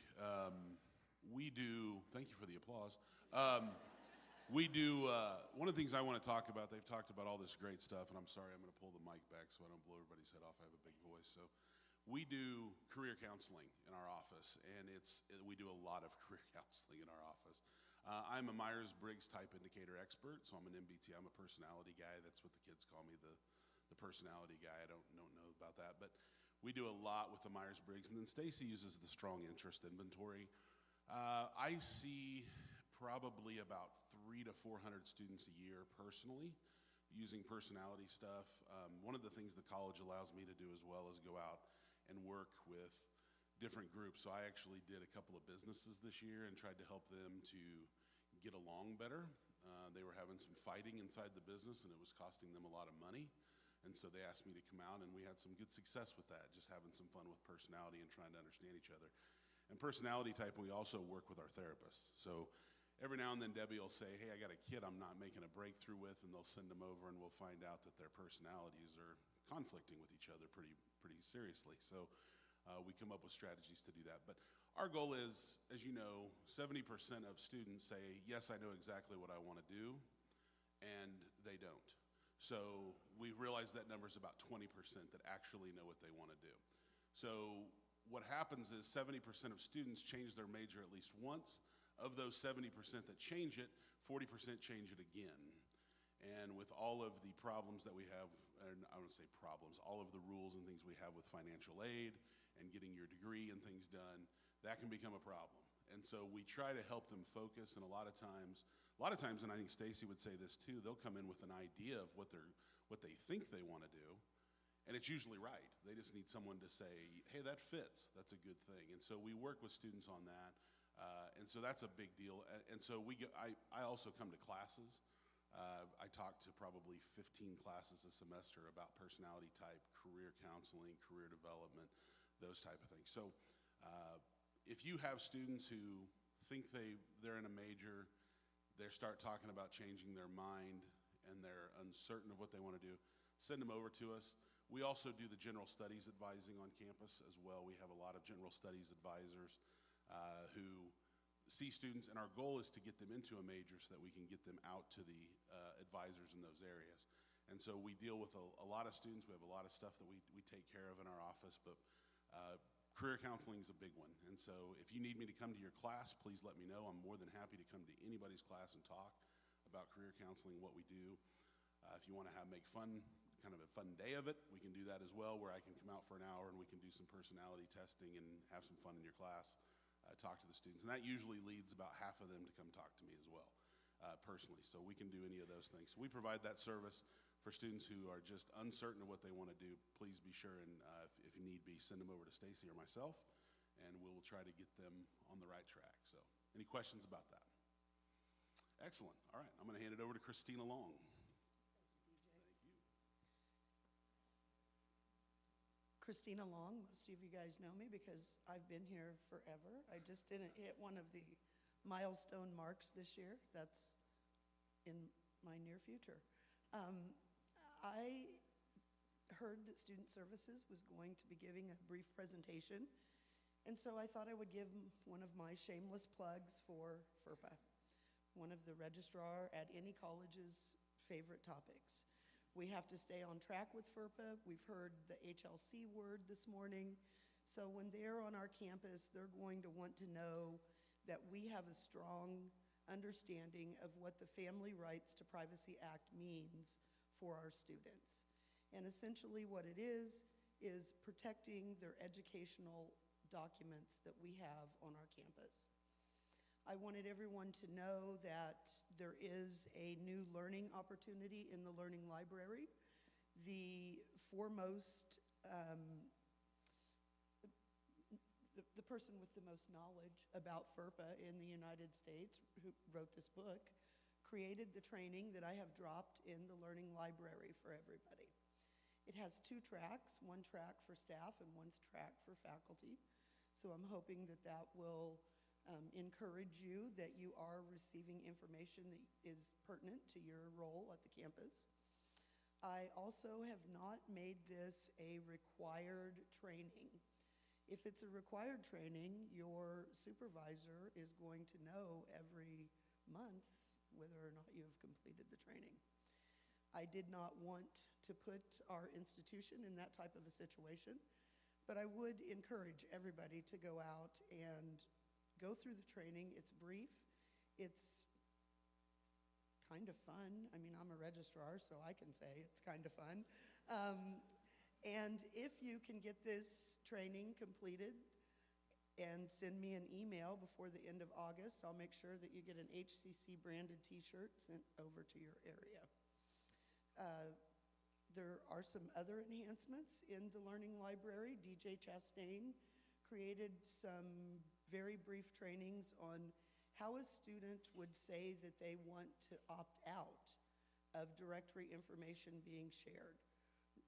Thank you for the applause. One of the things I want to talk about, they've talked about all this great stuff, and I'm sorry, I'm going to pull the mic back so I don't blow everybody's head off. I have a big voice. So we do career counseling in our office, and we do a lot of career counseling in our office. I'm a Myers-Briggs type indicator expert, so I'm an MBT. I'm a personality guy. That's what the kids call me, the personality guy. I don't know about that, but we do a lot with the Myers-Briggs, and then Stacy uses the strong interest inventory. I see probably about 300 to 400 students a year personally using personality stuff. One of the things the college allows me to do as well is go out and work with different groups. So I actually did a couple of businesses this year and tried to help them to get along better. They were having some fighting inside the business, and it was costing them a lot of money. And so they asked me to come out, and we had some good success with that, just having some fun with personality and trying to understand each other. And personality type, we also work with our therapists. So every now and then Debbie will say, hey, I got a kid I'm not making a breakthrough with, and they'll send them over, and we'll find out that their personalities are conflicting with each other pretty seriously. So we come up with strategies to do that. But our goal is, as you know, 70% of students say, yes, I know exactly what I want to do, and they don't. So we realize that number is about 20% that actually know what they want to do. So what happens is 70% of students change their major at least once. Of those 70% that change it, 40% change it again. And with all of the problems that we have, and I don't say problems, all of the rules and things we have with financial aid and getting your degree and things done, that can become a problem. And so we try to help them focus, and a lot of times, and I think Stacy would say this too, they'll come in with an idea of what they think they want to do, and it's usually right. They just need someone to say, hey, that fits. That's a good thing. And so we work with students on that. And so that's a big deal. And so I also come to classes. I talk to probably 15 classes a semester about personality type, career counseling, career development, those type of things. So if you have students who think they're in a major, they start talking about changing their mind, and they're uncertain of what they want to do, send them over to us. We also do the general studies advising on campus as well. We have a lot of general studies advisors who see students, and our goal is to get them into a major so that we can get them out to the advisors in those areas. And so we deal with a lot of students. We have a lot of stuff that we take care of in our office, but career counseling is a big one. And so if you need me to come to your class, please let me know. I'm more than happy to come to anybody's class and talk about career counseling, what we do. If you want to make fun, kind of a fun day of it, we can do that as well, where I can come out for an hour and we can do some personality testing and have some fun in your class, talk to the students. And that usually leads about half of them to come talk to me as well, personally. So we can do any of those things. So we provide that service for students who are just uncertain of what they want to do. Please be sure, and if you need be, send them over to Stacy or myself, and we'll try to get them on the right track. So any questions about that? Excellent. All right, I'm going to hand it over to Christina Long. Christina Long, most of you guys know me because I've been here forever. I just didn't hit one of the milestone marks this year. That's in my near future. I heard that Student Services was going to be giving a brief presentation, and so I thought I would give one of my shameless plugs for FERPA, one of the registrar at any college's favorite topics. We have to stay on track with FERPA. We've heard the HLC word this morning. So when they're on our campus, they're going to want to know that we have a strong understanding of what the Family Rights to Privacy Act means for our students. And essentially what it is protecting their educational documents that we have on our campus. I wanted everyone to know that there is a new learning opportunity in the Learning Library. The foremost, the person with the most knowledge about FERPA in the United States, who wrote this book, created the training that I have dropped in the Learning Library for everybody. It has 2 tracks, one track for staff and one track for faculty. So I'm hoping that that will encourage you that you are receiving information that is pertinent to your role at the campus. I also have not made this a required training. If it's a required training, your supervisor is going to know every month whether or not you have completed the training. I did not want to put our institution in that type of a situation, but I would encourage everybody to go out and go through the training. It's brief. It's kind of fun. I mean, I'm a registrar, so I can say it's kind of fun. And if you can get this training completed and send me an email before the end of August, I'll make sure that you get an HCC branded t-shirt sent over to your area. There are some other enhancements in the Learning Library. DJ Chastain created some very brief trainings on how a student would say that they want to opt out of directory information being shared.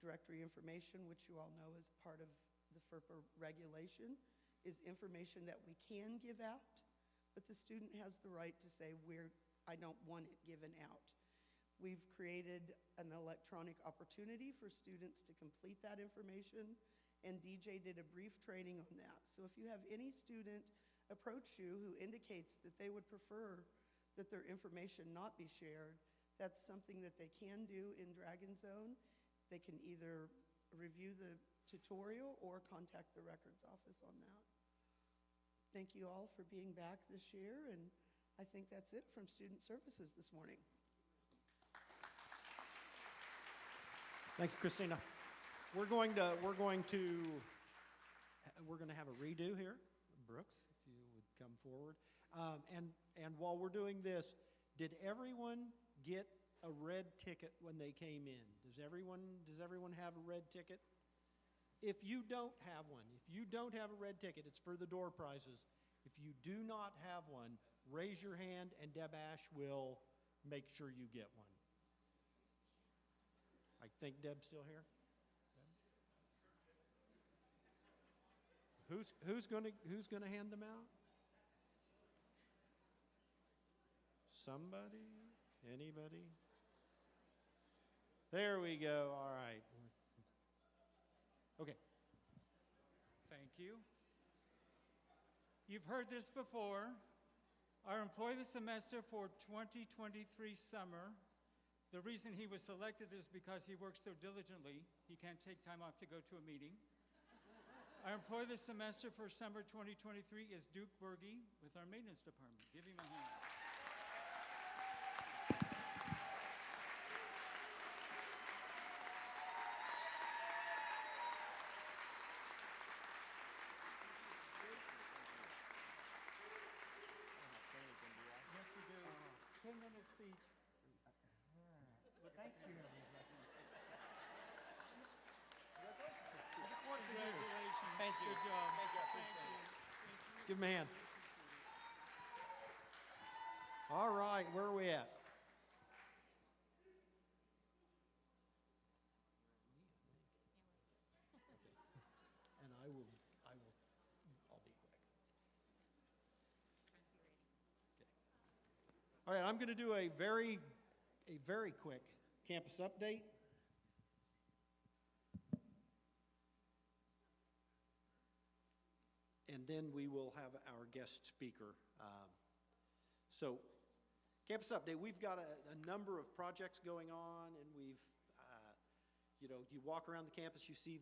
Directory information, which you all know is part of the FERPA regulation, is information that we can give out, but the student has the right to say, I don't want it given out. We've created an electronic opportunity for students to complete that information, and DJ did a brief training on that. So if you have any student approach you who indicates that they would prefer that their information not be shared, that's something that they can do in Dragon Zone. They can either review the tutorial or contact the records office on that. Thank you all for being back this year, and I think that's it from Student Services this morning. Thank you, Christina. We're going to have a redo here. Brooks, if you would come forward. And while we're doing this, did everyone get a red ticket when they came in? Does everyone have a red ticket? If you don't have one, if you don't have a red ticket, it's for the door prizes. If If you do not have one, raise your hand and Deb Ash will make sure you get one. I think Deb's still here. Who's gonna hand them out? Somebody? Anybody? There we go. All right. Okay. Thank you. You've heard this before. Our Employee of the Semester for 2023 summer, the reason he was selected is because he works so diligently, he can't take time off to go to a meeting. Our Employee of the Semester for summer 2023 is Duke Berge with our maintenance department. Give him a hand. Yes, we do. 10-minute speech. Thank you. Congratulations. Thank you. Good job. Thank you. I appreciate it. Give him a hand. All right, where are we at? And I'll be quick. Okay. All right, I'm going to do a very quick campus update. And then we will have our guest speaker. So, campus update, we've got a number of projects going on, and we've, you walk around the campus, you see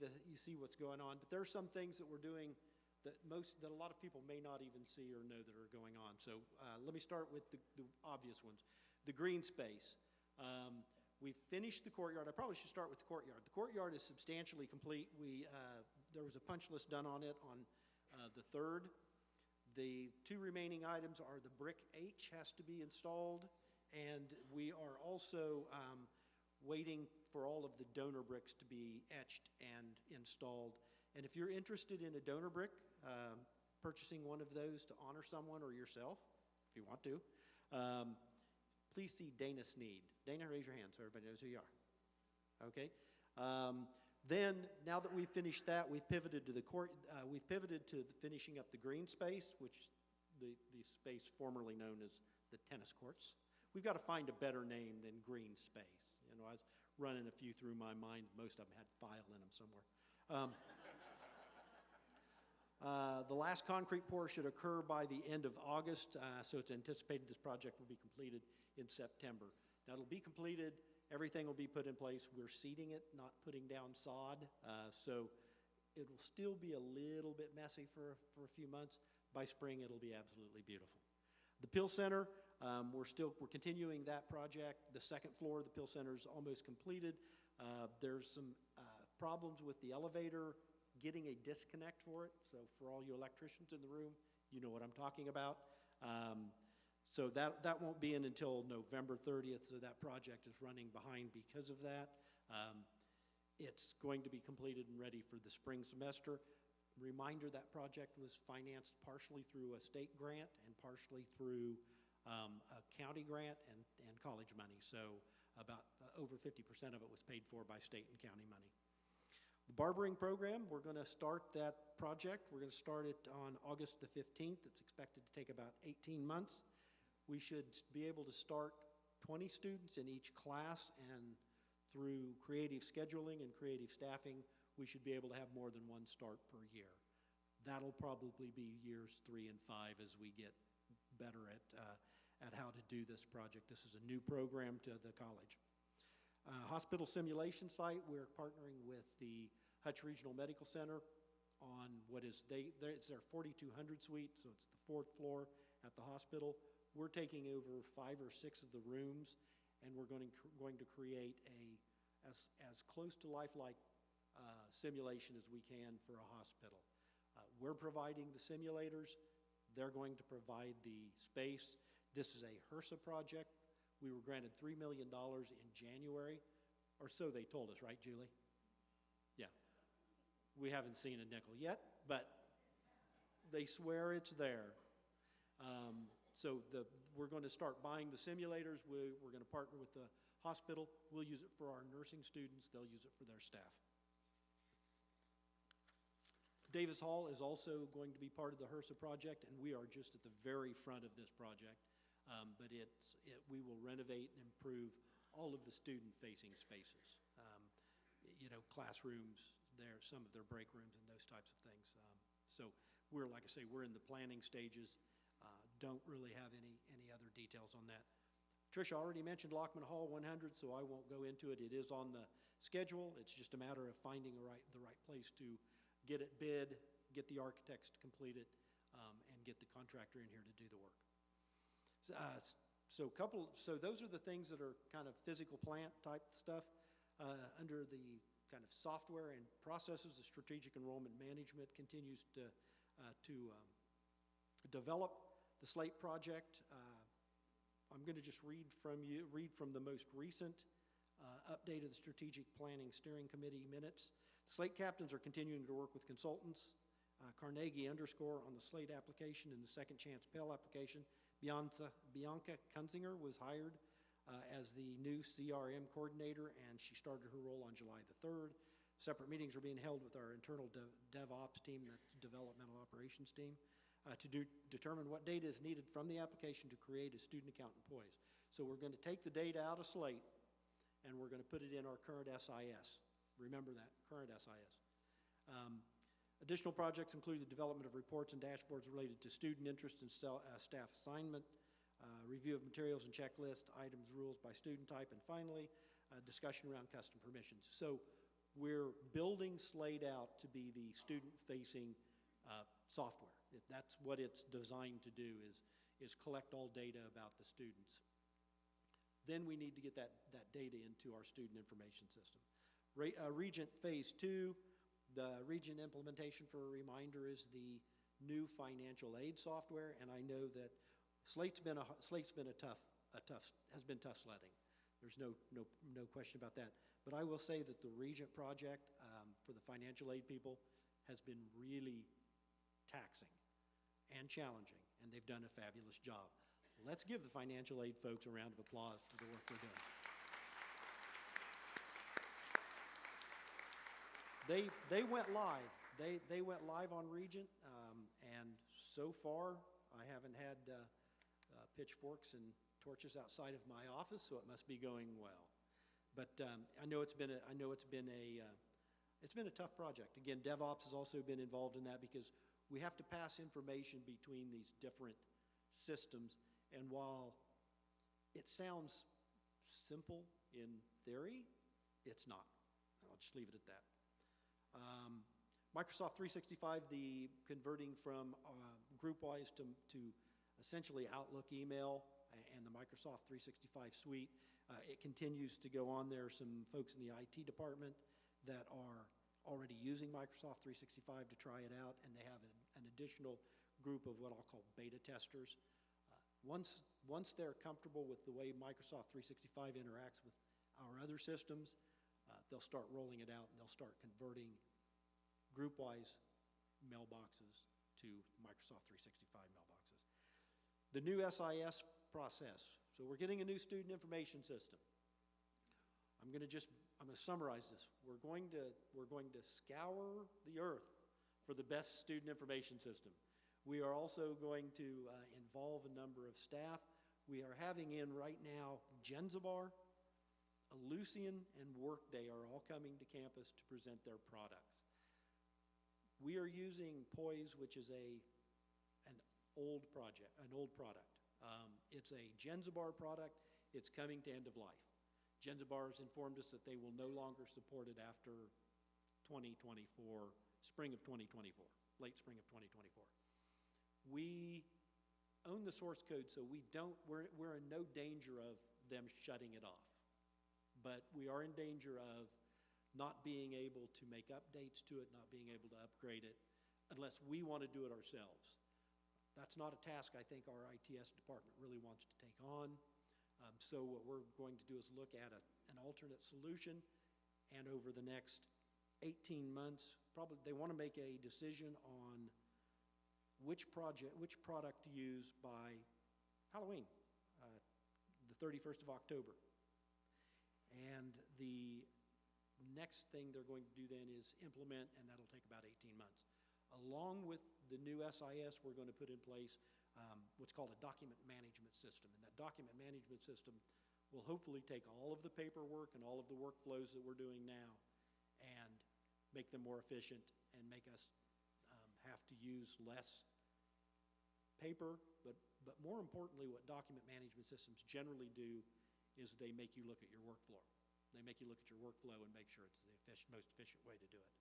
what's going on, but there are some things that we're doing that a lot of people may not even see or know that are going on. So let me start with the obvious ones. The green space. We've finished the courtyard. I probably should start with the courtyard. The courtyard is substantially complete. There was a punch list done on it on the 3rd. The 2 remaining items are the brick H has to be installed, and we are also waiting for all of the donor bricks to be etched and installed. And if you're interested in a donor brick, purchasing one of those to honor someone or yourself, if you want to, please see Dana Sneed. Dana, raise your hand so everybody knows who you are. Okay. Then, now that we've finished that, we've pivoted to finishing up the green space, which the space formerly known as the tennis courts. We've got to find a better name than green space. I was running a few through my mind. Most of them had file in them somewhere. The last concrete pour should occur by the end of August, so it's anticipated this project will be completed in September. Now, it'll be completed. Everything will be put in place. We're seeding it, not putting down sod, so it'll still be a little bit messy for a few months. By spring, it'll be absolutely beautiful. The Pill Center, we're continuing that project. The second floor of the Pill Center is almost completed. There's some problems with the elevator, getting a disconnect for it. So for all you electricians in the room, you know what I'm talking about. So that won't be in until November 30th, so that project is running behind because of that. It's going to be completed and ready for the spring semester. Reminder, that project was financed partially through a state grant and partially through a county grant and college money. So about over 50% of it was paid for by state and county money. The barbering program, we're going to start that project. We're going to start it on August the 15th. It's expected to take about 18 months. We should be able to start 20 students in each class, and through creative scheduling and creative staffing, we should be able to have more than one start per year. That'll probably be years 3 and 5 as we get better at how to do this project. This is a new program to the college. Hospital simulation site, we're partnering with the Hutch Regional Medical Center on it's their 4200 suite, so it's the 4th floor at the hospital. We're taking over 5 or 6 of the rooms, and we're going to create as close to lifelike simulation as we can for a hospital. We're providing the simulators. They're going to provide the space. This is a HRSA project. We were granted $3 million in January, or so they told us, right, Julie? Yeah. We haven't seen a nickel yet, but they swear it's there. We're going to start buying the simulators. We're going to partner with the hospital. We'll use it for our nursing students. They'll use it for their staff. Davis Hall is also going to be part of the HRSA project, and we are just at the very front of this project. We will renovate and improve all of the student-facing spaces. Classrooms, some of their break rooms and those types of things. Like I say, we're in the planning stages. Don't really have any other details on that. Tricia already mentioned Lockman Hall 100, so I won't go into it. It is on the schedule. It's just a matter of finding the right place to get it bid, get the architects to complete it, and get the contractor in here to do the work. So those are the things that are kind of physical plant type stuff. Under the kind of software and processes, the strategic enrollment management continues to develop. The SLATE project, I'm going to just read from the most recent update of the Strategic Planning Steering Committee minutes. SLATE captains are continuing to work with consultants. Carnegie _ on the SLATE application and the Second Chance Pell application. Bianca Kunzinger was hired as the new CRM coordinator, and she started her role on July the 3rd. Separate meetings are being held with our internal DevOps team, the developmental operations team, to determine what data is needed from the application to create a student account employees. So we're going to take the data out of SLATE, and we're going to put it in our current SIS. Remember that, current SIS. Additional projects include the development of reports and dashboards related to student interest and staff assignment, review of materials and checklist, items, rules by student type, and finally, discussion around custom permissions. So we're building SLATE out to be the student-facing software. That's what it's designed to do, is collect all data about the students. Then we need to get that data into our student information system. Regent Phase 2, the Regent implementation, for a reminder, is the new financial aid software, and I know that SLATE's been tough sledding. There's no question about that. But I will say that the Regent project for the financial aid people has been really taxing and challenging, and they've done a fabulous job. Let's give the financial aid folks a round of applause for the work they're doing. They went live. They went live on Regent, and so far I haven't had pitchforks and torches outside of my office, so it must be going well. But I know it's been a tough project. Again, DevOps has also been involved in that because we have to pass information between these different systems, and while it sounds simple in theory, it's not. I'll just leave it at that. Microsoft 365, the converting from GroupWise to essentially Outlook email and the Microsoft 365 suite, it continues to go on. There are some folks in the IT department that are already using Microsoft 365 to try it out, and they have an additional group of what I'll call beta testers. Once they're comfortable with the way Microsoft 365 interacts with our other systems, they'll start rolling it out, and they'll start converting GroupWise mailboxes to Microsoft 365 mailboxes. The new SIS process. So we're getting a new student information system. I'm going to summarize this. We're going to scour the earth for the best student information system. We are also going to involve a number of staff. We are having in right now Genzabar, Ellucian, and Workday are all coming to campus to present their products. We are using Poise, which is an old product. It's a Genzabar product. It's coming to end of life. Genzabar has informed us that they will no longer support it after 2024, spring of 2024, late spring of 2024. We own the source code, so we're in no danger of them shutting it off. But we are in danger of not being able to make updates to it, not being able to upgrade it, unless we want to do it ourselves. That's not a task I think our ITS department really wants to take on. So what we're going to do is look at an alternate solution, and over the next 18 months, probably they want to make a decision on which product to use by Halloween, the 31st of October. And the next thing they're going to do then is implement, and that'll take about 18 months. Along with the new SIS, we're going to put in place what's called a document management system. And that document management system will hopefully take all of the paperwork and all of the workflows that we're doing now and make them more efficient and make us have to use less paper. But more importantly, what document management systems generally do is they make you look at your workflow. They make you look at your workflow and make sure it's the most efficient way to do it.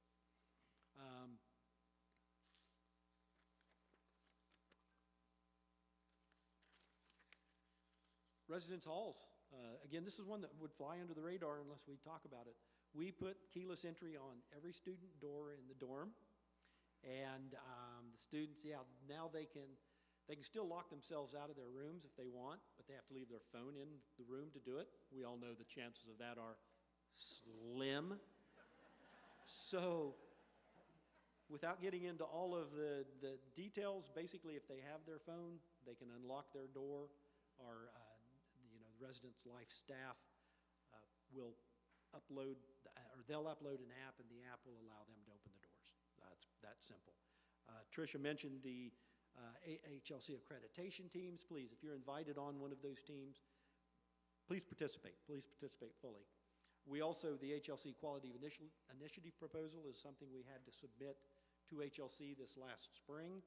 Residence halls. Again, this is one that would fly under the radar unless we talk about it. We put keyless entry on every student door in the dorm. And the students, now they can still lock themselves out of their rooms if they want, but they have to leave their phone in the room to do it. We all know the chances of that are slim. So, without getting into all of the details, basically if they have their phone, they can unlock their door. Our the residence life staff will upload, or they'll upload an app, and the app will allow them to open the doors. That's that simple. Tricia mentioned the HLC accreditation teams. Please, if you're invited on one of those teams, please participate. Please participate fully. We also, the HLC Quality Initiative proposal is something we had to submit to HLC this last spring,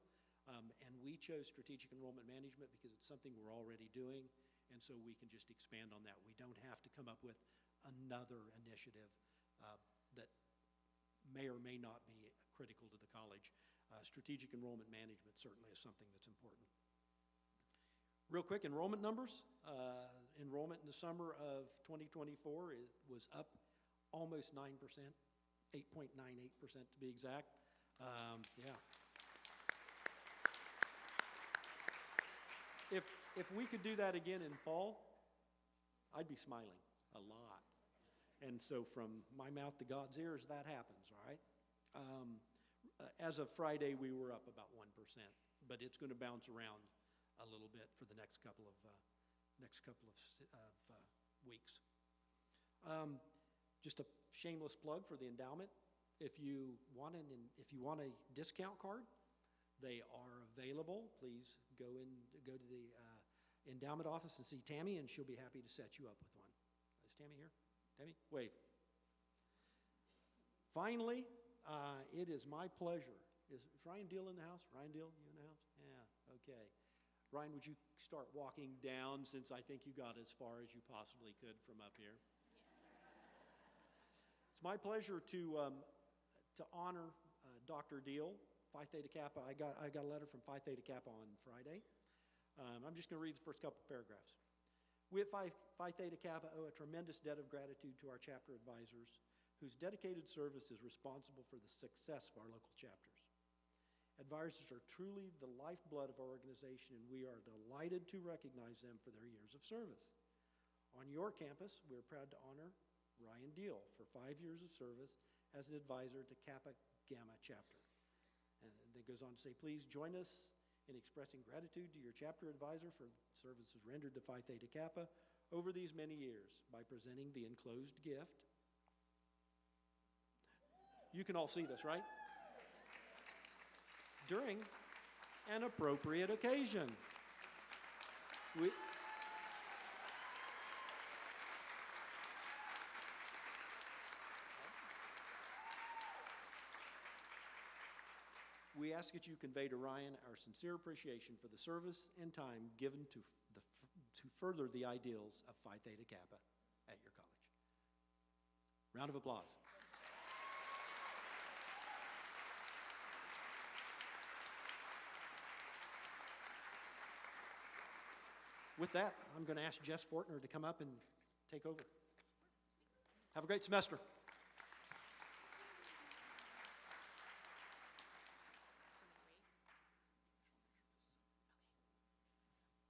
and we chose strategic enrollment management because it's something we're already doing, and so we can just expand on that. We don't have to come up with another initiative that may or may not be critical to the college. Strategic enrollment management certainly is something that's important. Real quick, enrollment numbers. Enrollment in the summer of 2024 was up almost 9%, 8.98% to be exact. Yeah. If we could do that again in fall, I'd be smiling a lot. And so from my mouth to God's ears, that happens, all right? As of Friday, we were up about 1%, but it's going to bounce around a little bit for the next couple of weeks. Just a shameless plug for the endowment. If you want a discount card, they are available. Please go to the endowment office and see Tammy, and she'll be happy to set you up with one. Is Tammy here? Tammy, wave. Finally, it is my pleasure. Is Ryan Deal in the house? Ryan Deal, you in the house? Yeah, okay. Ryan, would you start walking down, since I think you got as far as you possibly could from up here? It's my pleasure to honor Dr. Deal, Phi Theta Kappa. I got a letter from Phi Theta Kappa on Friday. I'm just going to read the first couple paragraphs. We at Phi Theta Kappa owe a tremendous debt of gratitude to our chapter advisors, whose dedicated service is responsible for the success of our local chapters. Advisors are truly the lifeblood of our organization, and we are delighted to recognize them for their years of service. On your campus, we are proud to honor Ryan Deal for 5 years of service as an advisor to Kappa Gamma chapter. And it goes on to say, please join us in expressing gratitude to your chapter advisor for services rendered to Phi Theta Kappa over these many years by presenting the enclosed gift. You can all see this, right? During an appropriate occasion. We ask that you convey to Ryan our sincere appreciation for the service and time given to further the ideals of Phi Theta Kappa at your college. Round of applause. With that, I'm going to ask Jess Fortner to come up and take over. Have a great semester.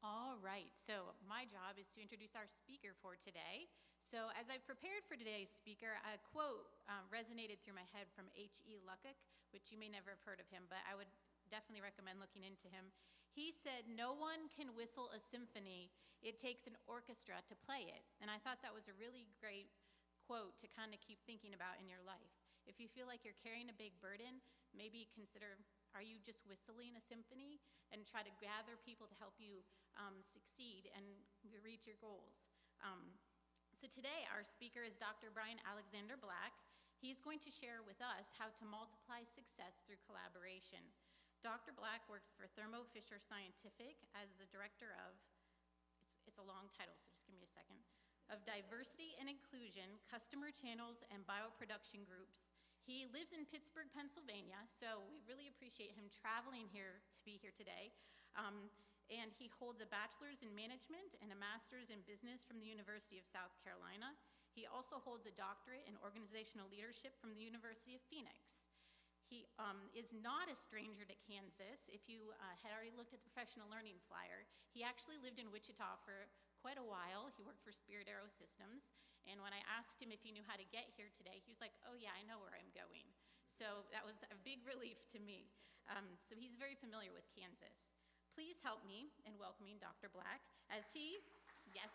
All right, so my job is to introduce our speaker for today. So as I've prepared for today's speaker, a quote resonated through my head from H.E. Luckock, which you may never have heard of him, but I would definitely recommend looking into him. He said, "No one can whistle a symphony. It takes an orchestra to play it." And I thought that was a really great quote to kind of keep thinking about in your life. If you feel like you're carrying a big burden, maybe consider, are you just whistling a symphony? And try to gather people to help you succeed and reach your goals. So today, our speaker is Dr. Brian Alexander Black. He's going to share with us how to multiply success through collaboration. Dr. Black works for Thermo Fisher Scientific as the director of, it's a long title, so just give me a second, of Diversity and Inclusion, Customer Channels, and Bioproduction Groups. He lives in Pittsburgh, Pennsylvania, so we really appreciate him traveling here to be here today. And he holds a bachelor's in management and a master's in business from the University of South Carolina. He also holds a doctorate in organizational leadership from the University of Phoenix. He is not a stranger to Kansas. If you had already looked at the professional learning flyer, he actually lived in Wichita for quite a while. He worked for Spirit Aero Systems. And when I asked him if he knew how to get here today, he was like, "Oh yeah, I know where I'm going." So that was a big relief to me. So he's very familiar with Kansas. Please help me in welcoming Dr. Black as he, yes.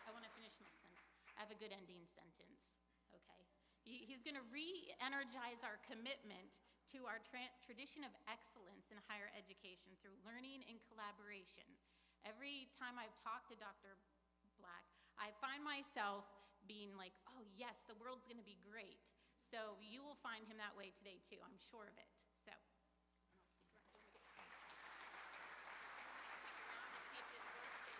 I want to finish my sentence. I have a good ending sentence, okay? He's going to re-energize our commitment to our tradition of excellence in higher education through learning and collaboration. Every time I've talked to Dr. Black, I find myself being like, oh yes, the world's going to be great. So you will find him that way today too, I'm sure of it. So, and I'll stick around. See if this works.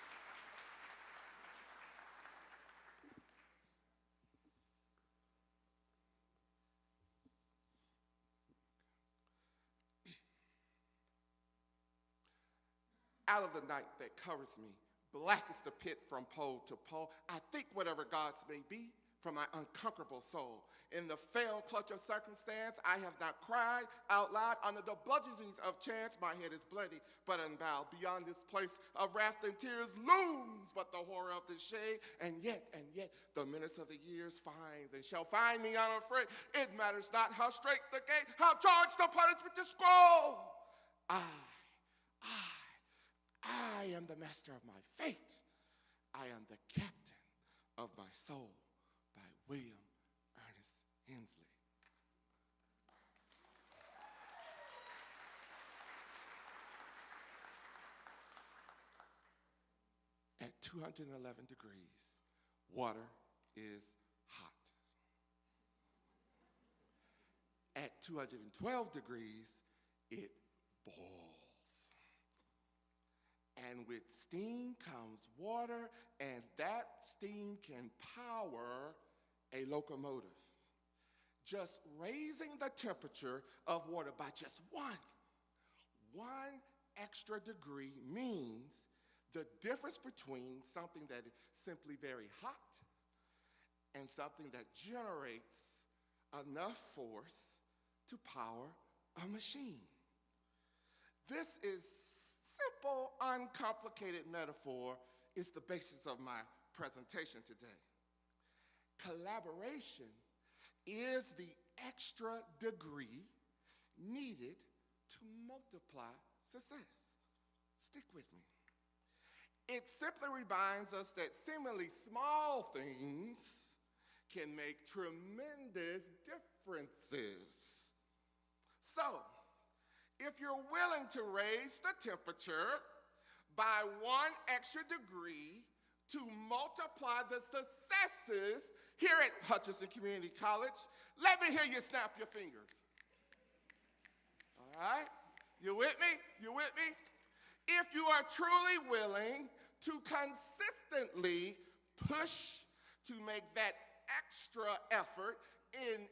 Out of the night that covers me, black is the pit from pole to pole. I think whatever gods may be from my unconquerable soul. In the fell clutch of circumstance, I have not cried out loud under the bludgeonings of chance. My head is bloody, but unbowed. Beyond this place of wrath and tears looms but the horror of the shade. And yet, the menace of the years finds and shall find me unafraid. It matters not how straight the gate, how charged the punishment to scroll. I am the master of my fate. I am the captain of my soul, by William Ernest Hensley. At 211 degrees, water is hot. At 212 degrees, it boils. And with steam comes water, and that steam can power a locomotive. Just raising the temperature of water by just one extra degree means the difference between something that is simply very hot and something that generates enough force to power a machine. This is simple, uncomplicated metaphor is the basis of my presentation today. Collaboration is the extra degree needed to multiply success. Stick with me. It simply reminds us that seemingly small things can make tremendous differences. So, if you're willing to raise the temperature by one extra degree to multiply the successes here at Hutchinson Community College, let me hear you snap your fingers. All right? You with me? You with me? If you are truly willing to consistently push to make that extra effort in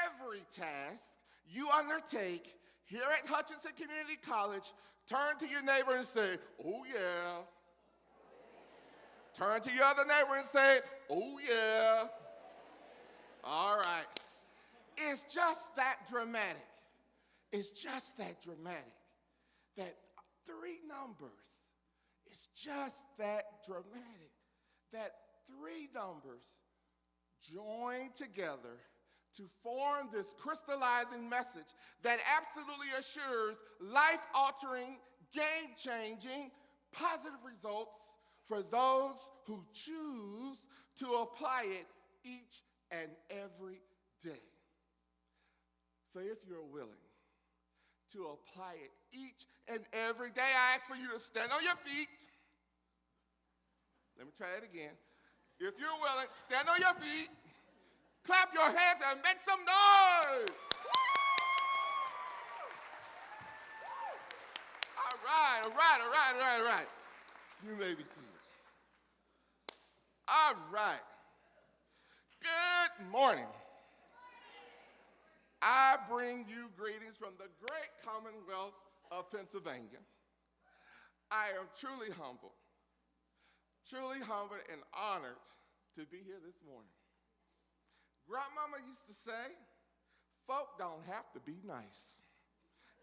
every task you undertake here at Hutchinson Community College, turn to your neighbor and say, "Oh yeah." Turn to your other neighbor and say, "Oh yeah." All right. It's just that dramatic. It's just that dramatic. That three numbers is just that dramatic. That three numbers joined together to form this crystallizing message that absolutely assures life-altering, game-changing, positive results for those who choose to apply it each and every day. So if you're willing to apply it each and every day, I ask for you to stand on your feet. Let me try that again. If you're willing, stand on your feet, clap your hands, and make some noise. All right. You may be seated. All right. Good morning. I bring you greetings from the great Commonwealth of Pennsylvania. I am truly humbled and honored to be here this morning. Grandmama used to say, folk don't have to be nice,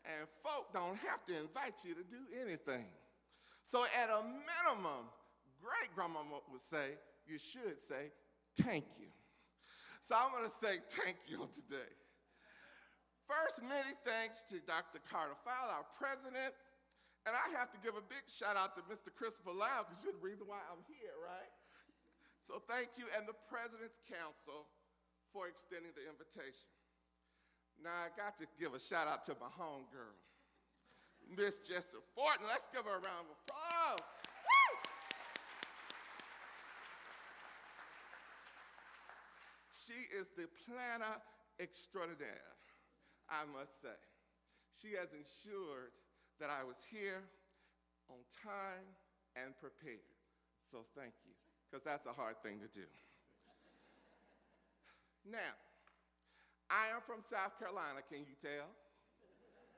and folk don't have to invite you to do anything. So at a minimum, great grandmama would say, you should say, thank you. So I'm going to say thank you today. First, many thanks to Dr. Carter Fowler, our president, and I have to give a big shout out to Mr. Christopher Lau, because you're the reason why I'm here, right? So thank you, and the President's Council for extending the invitation. Now, I got to give a shout out to my homegirl, Miss Jessie Fortin. Let's give her a round of applause. Woo! She is the planner extraordinaire, I must say. She has ensured that I was here on time and prepared. So thank you, because that's a hard thing to do. Now, I am from South Carolina, can you tell?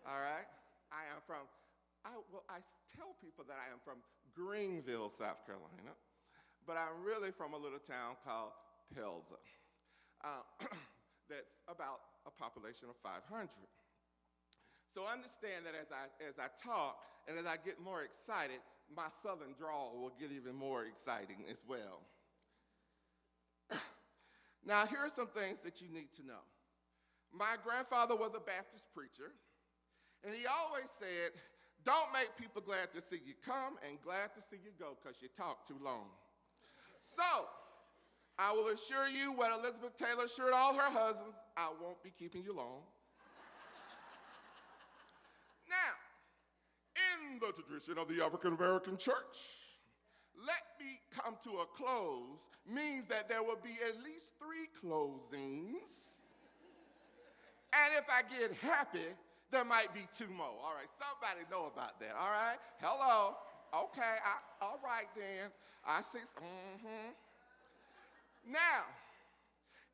All right? I tell people that I am from Greenville, South Carolina, but I'm really from a little town called Pelza. That's about a population of 500. So understand that as I talk and as I get more excited, my southern drawl will get even more exciting as well. Now, here are some things that you need to know. My grandfather was a Baptist preacher, and he always said, don't make people glad to see you come and glad to see you go because you talk too long. So, I will assure you what Elizabeth Taylor assured all her husbands, I won't be keeping you long. Now, in the tradition of the African American church, let me come to a close means that there will be at least 3 closings. And if I get happy, there might be 2 more. All right, somebody know about that, all right? Hello, okay, all right then. I see, Now,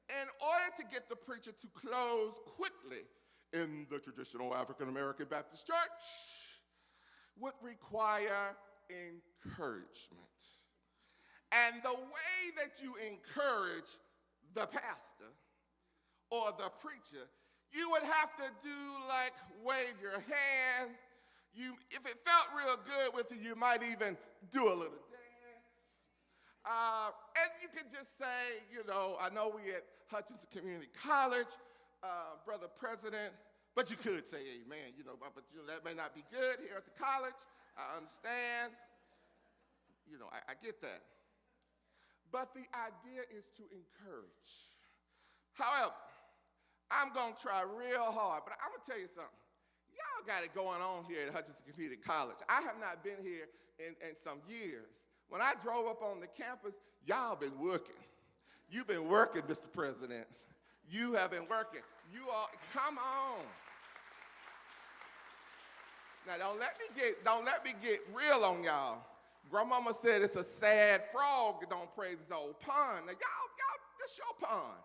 in order to get the preacher to close quickly in the traditional African American Baptist church would require encouragement. And the way that you encourage the pastor or the preacher, you would have to do like wave your hand. If it felt real good with you, you might even do a little dance. And you could just say, I know we at HutchCC Community College, Brother President, but you could say amen, but that may not be good here at the college. I understand. I get that. But the idea is to encourage. However, I'm going to try real hard, but I'm going to tell you something. Y'all got it going on here at HutchCC Community College. I have not been here in some years. When I drove up on the campus, y'all been working. You've been working, Mr. President. You have been working. You all, come on. Now, don't let me get real on y'all. Grandmama said it's a sad frog that don't praise his old pond. Now, y'all, this your pond.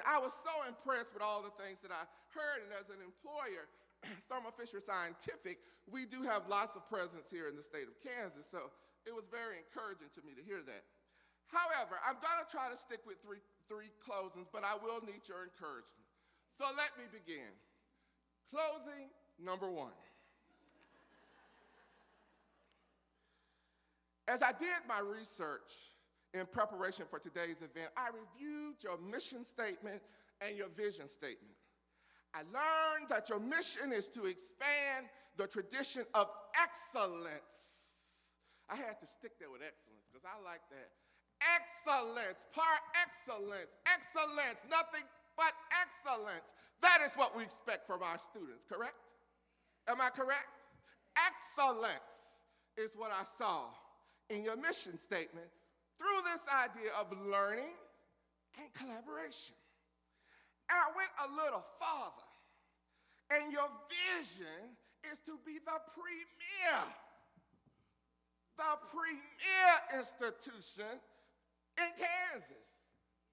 I was so impressed with all the things that I heard, and as an employer, Thermo Fisher Scientific, we do have lots of presence here in the state of Kansas, so it was very encouraging to me to hear that. However, I'm going to try to stick with three closings, but I will need your encouragement. So let me begin. Closing number 1. As I did my research in preparation for today's event, I reviewed your mission statement and your vision statement. I learned that your mission is to expand the tradition of excellence. I had to stick there with excellence because I like that. Excellence, par excellence, excellence, nothing but excellence. That is what we expect from our students, correct? Am I correct? Excellence is what I saw in your mission statement through this idea of learning and collaboration. And I went a little farther. And your vision is to be the premier institution in Kansas.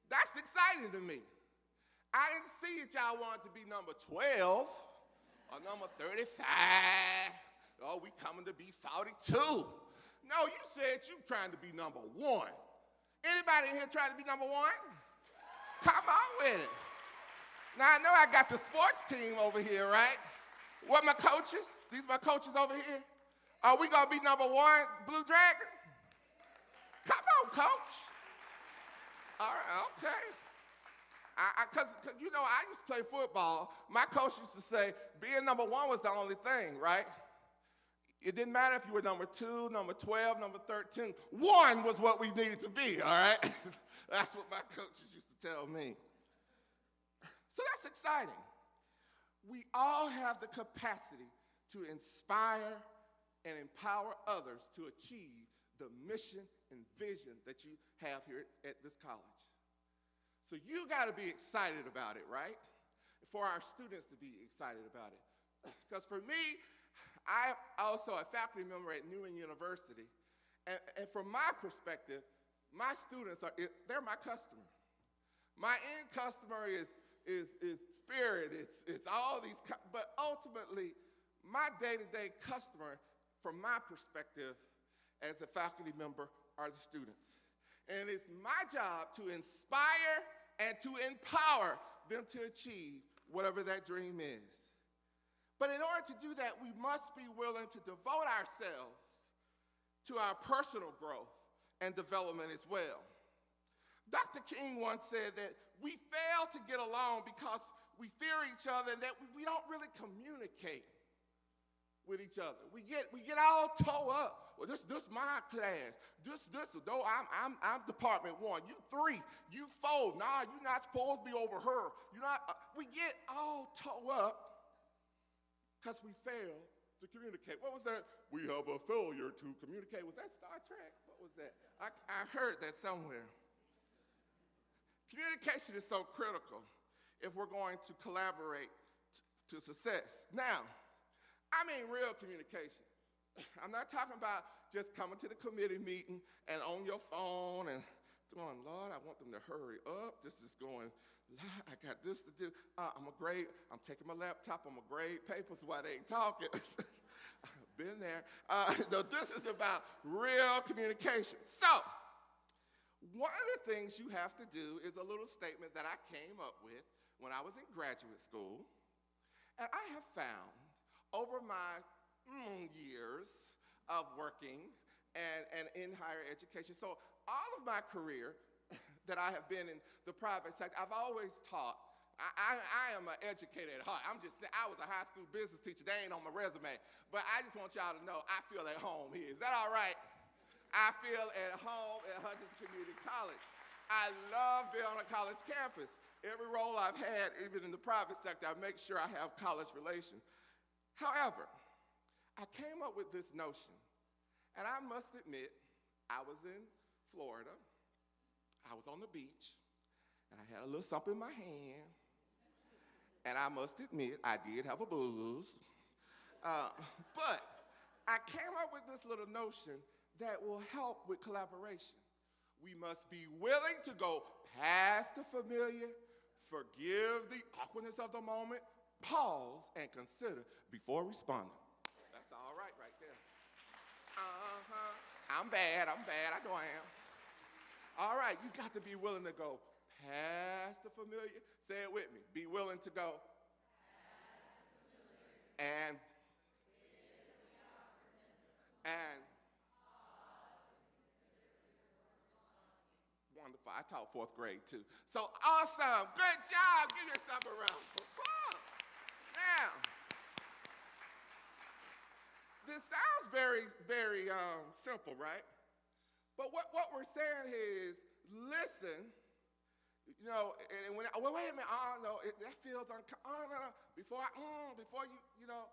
That's exciting to me. I didn't see that y'all wanted to be number 12 or number 35. Oh, we coming to be 42. No, you said you trying to be number 1. Anybody in here trying to be number 1? Come on with it. Now, I know I got the sports team over here, right? What, my coaches? These my coaches over here? Are we going to be number 1, Blue Dragon? Come on, coach. All right, okay. Because, you know, I used to play football. My coach used to say being number 1 was the only thing, right? It didn't matter if you were number 2, number 12, number 13. 1 was what we needed to be, all right? That's what my coaches used to tell me. So that's exciting. We all have the capacity to inspire and empower others to achieve the mission and vision that you have here at this college. So you got to be excited about it, right? For our students to be excited about it. Because for me, I'm also a faculty member at Newman University. And from my perspective, my students they're my customer. My end customer is spirit, it's all these, but ultimately, my day-to-day customer, from my perspective as a faculty member, are the students. And it's my job to inspire and to empower them to achieve whatever that dream is. But in order to do that, we must be willing to devote ourselves to our personal growth and development as well. Dr. King once said that we fail to get along because we fear each other and that we don't really communicate with each other. We get all tore up. Well, this my class. This. No, I'm Department 1. You 3. You 4. Nah, you're not supposed to be over her. You're not. We get all tore up because we fail to communicate. What was that? We have a failure to communicate. Was that Star Trek? What was that? I heard that somewhere. Communication is so critical if we're going to collaborate to success. Now, I mean real communication. I'm not talking about just coming to the committee meeting and on your phone and going, Lord, I want them to hurry up. This is going, I got this to do. I'm taking my laptop, I'm gonna grade papers while they ain't talking. Been there. No, this is about real communication. So, one of the things you have to do is a little statement that I came up with when I was in graduate school. And I have found over my years of working and in higher education, so all of my career that I have been in the private sector, I've always taught. I am an educator at heart. I was a high school business teacher. They ain't on my resume. But I just want y'all to know I feel at home here. Is that all right? I feel at home at HutchCC Community College. I love being on a college campus. Every role I've had, even in the private sector, I make sure I have college relations. However, I came up with this notion, and I must admit, I was in Florida. I was on the beach, and I had a little something in my hand, and I must admit, I did have a booze. But I came up with this little notion that will help with collaboration. We must be willing to go past the familiar, forgive the awkwardness of the moment, pause and consider before responding. That's all right there. I'm bad, I know I am. All right, you got to be willing to go past the familiar. Say it with me. Be willing to go and I taught fourth grade too. So awesome, good job. Give yourself a round of applause. Now, this sounds very, very simple, right? But what we're saying is, listen, you know, and when well, wait a minute, no, that feels no. Before you know,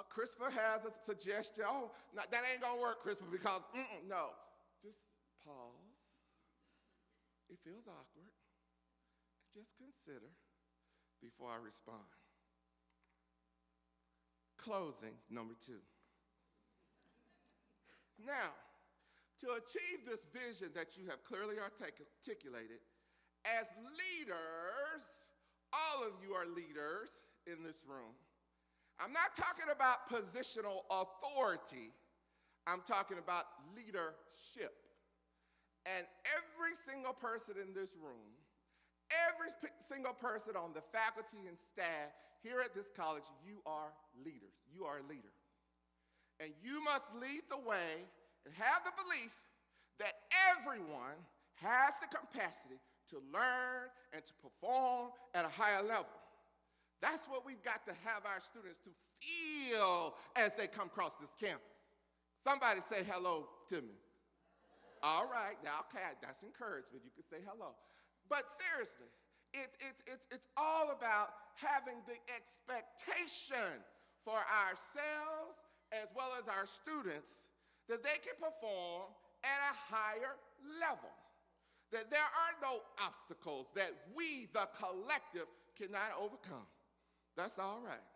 Christopher has a suggestion. Oh, no, that ain't gonna work, Christopher, because no. Just pause. It feels awkward. Just consider before I respond. Closing, number 2. Now, to achieve this vision that you have clearly articulated, as leaders, all of you are leaders in this room. I'm not talking about positional authority. I'm talking about leadership. And every single person in this room, every single person on the faculty and staff here at this college, you are leaders. You are a leader. And you must lead the way and have the belief that everyone has the capacity to learn and to perform at a higher level. That's what we've got to have our students to feel as they come across this campus. Somebody say hello to me. All right, now, okay, that's encouragement. You can say hello. But seriously, it's all about having the expectation for ourselves as well as our students that they can perform at a higher level. That there are no obstacles that we, the collective, cannot overcome. That's all right.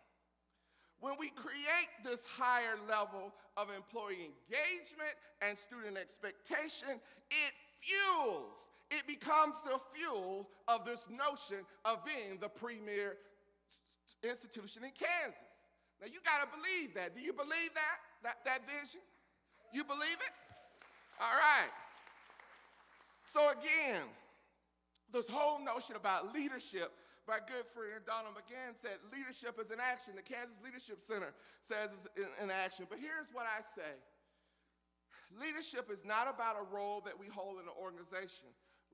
When we create this higher level of employee engagement and student expectation, it becomes the fuel of this notion of being the premier institution in Kansas. Now, you got to believe that. Do you believe that vision? You believe it? All right. So again, this whole notion about leadership, my good friend Donald McGann said leadership is an action. The Kansas Leadership Center says it's an action. But here's what I say. Leadership is not about a role that we hold in an organization.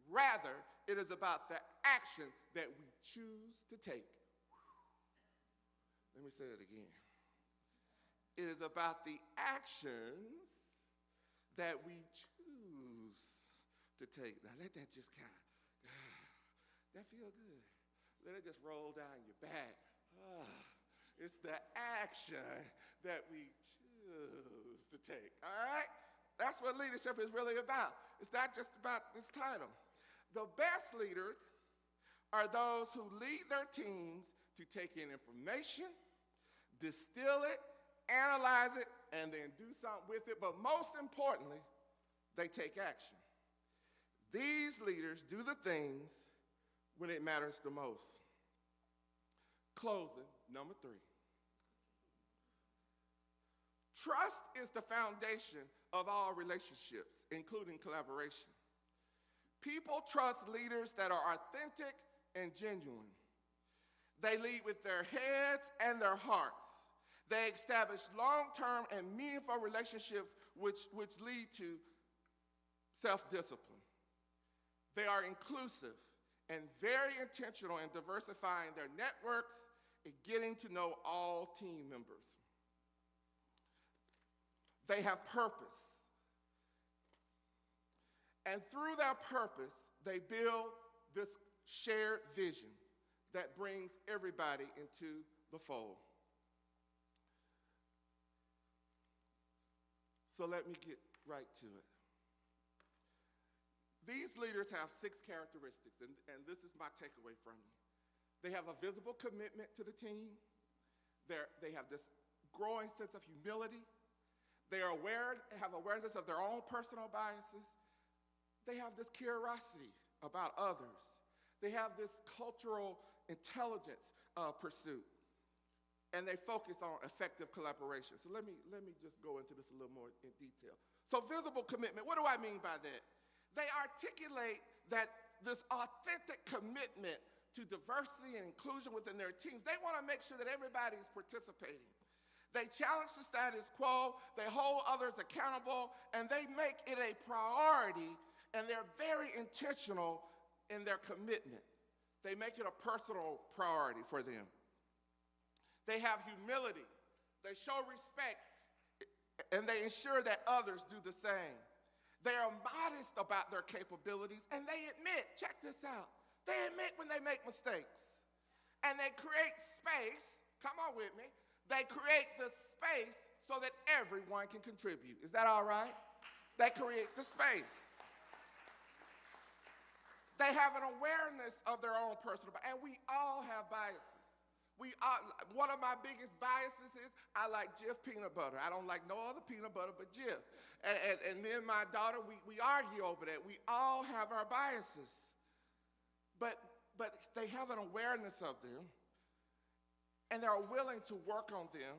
Rather, it is about the action that we choose to take. Let me say that again. It is about the actions that we choose to take. Now let that just kind of, that feel good. Let it just roll down your back. It's the action that we choose to take, all right? That's what leadership is really about. It's not just about this title. The best leaders are those who lead their teams to take in information, distill it, analyze it, and then do something with it. But most importantly, they take action. These leaders do the things when it matters the most. Closing, number 3. Trust is the foundation of all relationships, including collaboration. People trust leaders that are authentic and genuine. They lead with their heads and their hearts. They establish long-term and meaningful relationships which lead to self-discipline. They are inclusive and very intentional in diversifying their networks and getting to know all team members. They have purpose. And through their purpose, they build this shared vision that brings everybody into the fold. So let me get right to it. These leaders have 6 characteristics, and this is my takeaway from you. They have a visible commitment to the team. They have this growing sense of humility. They have awareness of their own personal biases. They have this curiosity about others. They have this cultural intelligence pursuit. And they focus on effective collaboration. So let me just go into this a little more in detail. So visible commitment, what do I mean by that? They articulate that this authentic commitment to diversity and inclusion within their teams. They want to make sure that everybody's participating. They challenge the status quo, they hold others accountable, and they make it a priority, and they're very intentional in their commitment. They make it a personal priority for them. They have humility. They show respect, and they ensure that others do the same. They are modest about their capabilities, and they admit, check this out, they admit when they make mistakes. And they create space, come on with me, they create the space so that everyone can contribute. Is that all right? They create the space. They have an awareness of their own personal, and we all have biases. One of my biggest biases is I like Jif peanut butter. I don't like no other peanut butter but Jif. And me and my daughter, we argue over that. We all have our biases. But they have an awareness of them, and they're willing to work on them,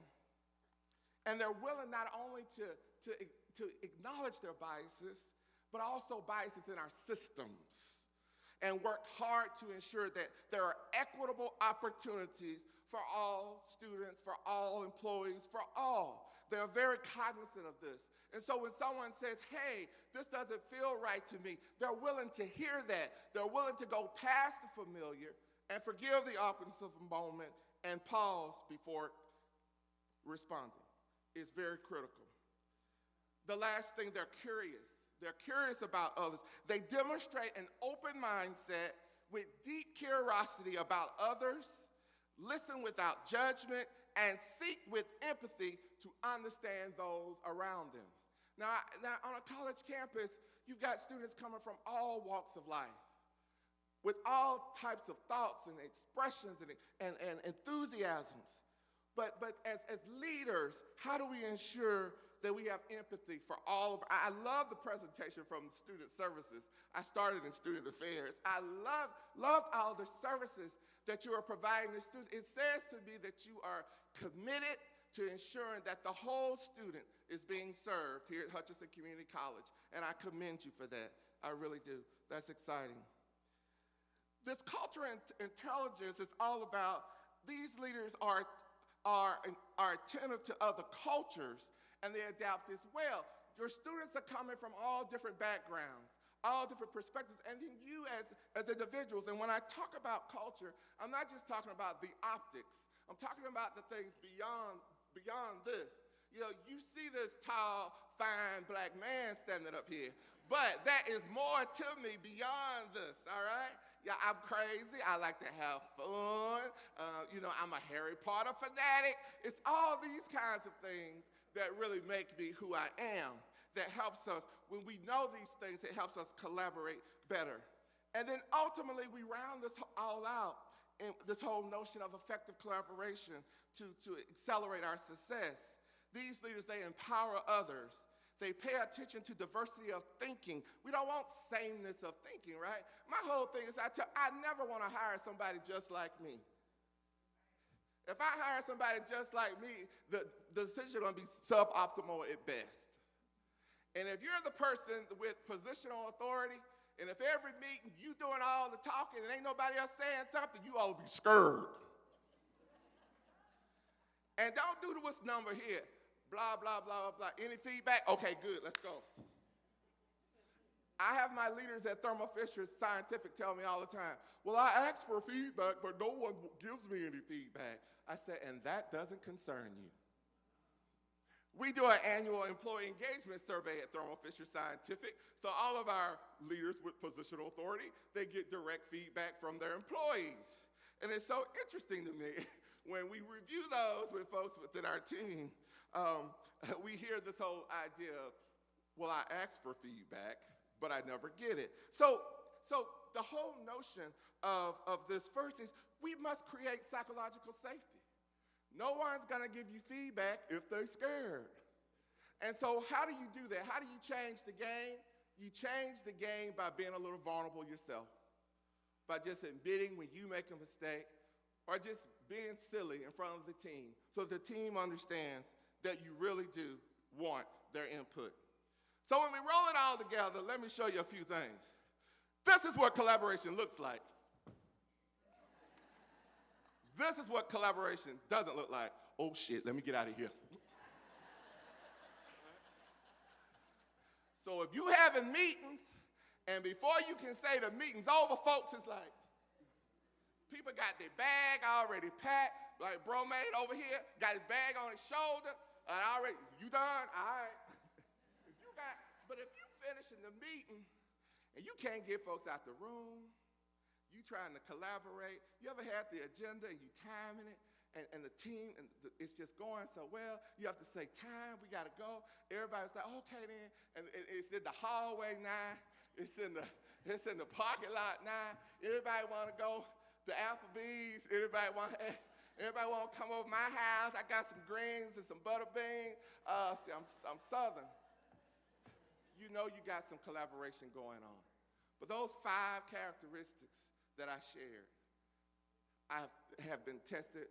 and they're willing not only to acknowledge their biases, but also biases in our systems, and work hard to ensure that there are equitable opportunities for all students, for all employees, for all. They're very cognizant of this. And so when someone says, hey, this doesn't feel right to me, they're willing to hear that. They're willing to go past the familiar and forgive the awkwardness of the moment and pause before responding. It's very critical. The last thing, they're curious. They're curious about others. They demonstrate an open mindset with deep curiosity about others, listen without judgment, and seek with empathy to understand those around them. Now on a college campus, you've got students coming from all walks of life with all types of thoughts and expressions and enthusiasms. But as leaders, how do we ensure that we have empathy for all of I love the presentation from student services. I started in student affairs. I loved all the services that you are providing the students. It says to me that you are committed to ensuring that the whole student is being served here at HutchCC Community College, and I commend you for that. I really do. That's exciting. This culture and intelligence is all about these leaders are attentive to other cultures, and they adapt as well. Your students are coming from all different backgrounds, all different perspectives, and then you as individuals. And when I talk about culture, I'm not just talking about the optics. I'm talking about the things beyond this. You know, you see this tall, fine black man standing up here, but that is more to me beyond this, all right? Yeah, I'm crazy. I like to have fun. I'm a Harry Potter fanatic. It's all these kinds of things that really make me who I am, that helps us. When we know these things, it helps us collaborate better. And then ultimately, we round this all out in this whole notion of effective collaboration to accelerate our success. These leaders, they empower others. They pay attention to diversity of thinking. We don't want sameness of thinking, right? My whole thing is I never want to hire somebody just like me. If I hire somebody just like me, the decision is going to be suboptimal at best. And if you're the person with positional authority, and if every meeting you doing all the talking and ain't nobody else saying something, you ought to be scared. And don't do this number here. Blah, blah, blah, blah. Any feedback? Okay, good, let's go. I have my leaders at Thermo Fisher Scientific tell me all the time, well, I ask for feedback, but no one gives me any feedback. I said, and that doesn't concern you. We do an annual employee engagement survey at Thermo Fisher Scientific, so all of our leaders with positional authority, they get direct feedback from their employees. And it's so interesting to me when we review those with folks within our team, we hear this whole idea of, well, I ask for feedback, but I never get it. So the whole notion of this first is we must create psychological safety. No one's gonna give you feedback if they're scared. And so how do you do that? How do you change the game? You change the game by being a little vulnerable yourself, by just admitting when you make a mistake, or just being silly in front of the team, so the team understands that you really do want their input. So when we roll it all together, let me show you a few things. This is what collaboration looks like. This is what collaboration doesn't look like. Oh shit, let me get out of here. So if you having meetings And before you can say the meeting's over, folks, it's like, people got their bag already packed, like Bromade over here, got his bag on his shoulder, and already, you done? All right. But if you finishing the meeting and you can't get folks out the room, you trying to collaborate, you ever had the agenda and you timing it, and the team, it's just going so well, you have to say, time, we gotta go. Everybody's like, okay then, and it's in the hallway now, it's in the parking lot now, everybody wanna go to Applebee's, everybody wanna come over my house, I got some greens and some butter beans, see, I'm Southern. You know you got some collaboration going on. But those 5 characteristics that I shared, have been tested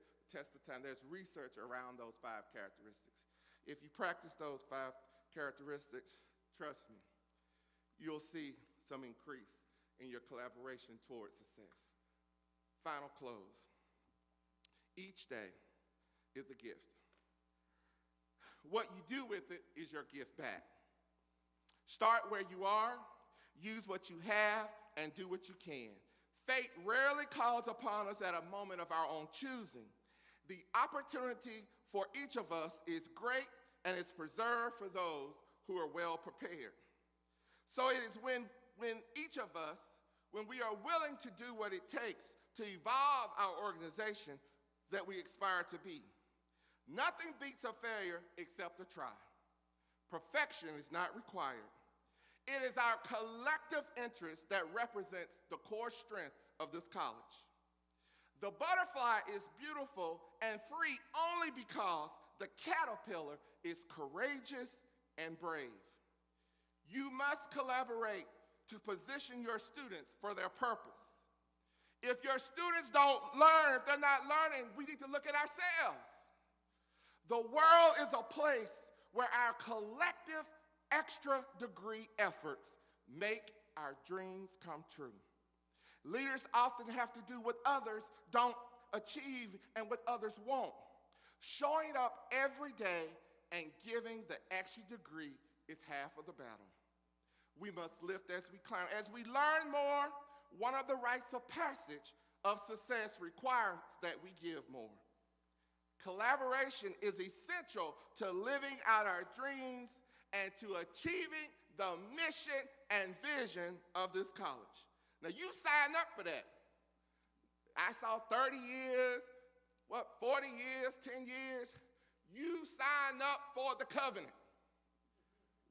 time. There's research around those 5 characteristics. If you practice those 5 characteristics, trust me, you'll see some increase in your collaboration towards success. Final close. Each day is a gift. What you do with it is your gift back. Start where you are, use what you have, and do what you can. Fate rarely calls upon us at a moment of our own choosing. The opportunity for each of us is great, and it's preserved for those who are well prepared. So it is when each of us, when we are willing to do what it takes to evolve our organization, that we aspire to be. Nothing beats a failure except a try. Perfection is not required. It is our collective interest that represents the core strength of this college. The butterfly is beautiful and free only because the caterpillar is courageous and brave. You must collaborate to position your students for their purpose. If your students don't learn, if they're not learning, we need to look at ourselves. The world is a place where our collective extra degree efforts make our dreams come true. Leaders often have to do what others don't achieve and what others won't. Showing up every day and giving the extra degree is half of the battle. We must lift as we climb. As we learn more, one of the rites of passage of success requires that we give more. Collaboration is essential to living out our dreams and to achieving the mission and vision of this college. Now, you signed up for that. I saw 30 years, 40 years, 10 years. You signed up for the covenant.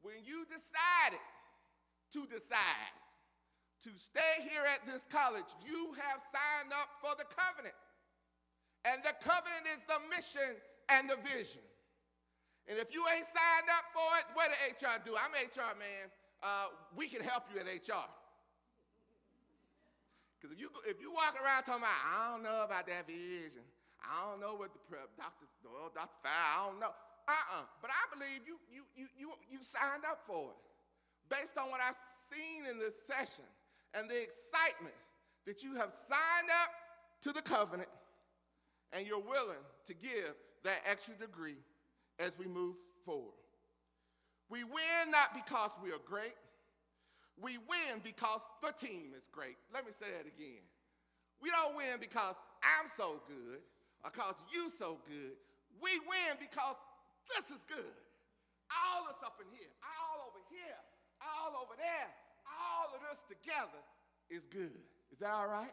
When you decided to stay here at this college, you have signed up for the covenant. And the covenant is the mission and the vision. And if you ain't signed up for it, what did HR do? I'm HR, man. We can help you at HR. Because if you walk around talking about, I don't know about that vision. I don't know what the Dr. Fire, I don't know. But I believe you signed up for it. Based on what I've seen in this session and the excitement that you have signed up to the covenant and you're willing to give that extra degree as we move forward. We win not because we are great. We win because the team is great. Let me say that again. We don't win because I'm so good or because you so good. We win because this is good. All us up in here, all over here, all over there, all of this together is good. Is that all right?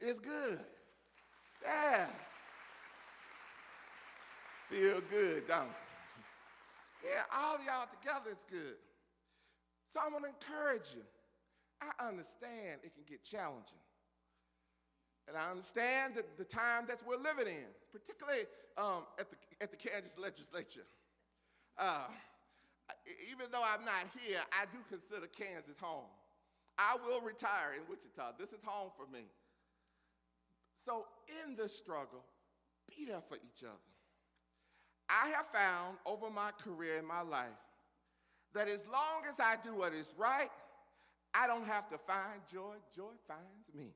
It's good. Yeah. Feel good, don't it? Yeah, all of y'all together is good. So I want to encourage you. I understand it can get challenging. And I understand the time that we're living in, particularly at the Kansas legislature. Even though I'm not here, I do consider Kansas home. I will retire in Wichita. This is home for me. So in this struggle, be there for each other. I have found over my career in my life that as long as I do what is right, I don't have to find joy. Joy finds me.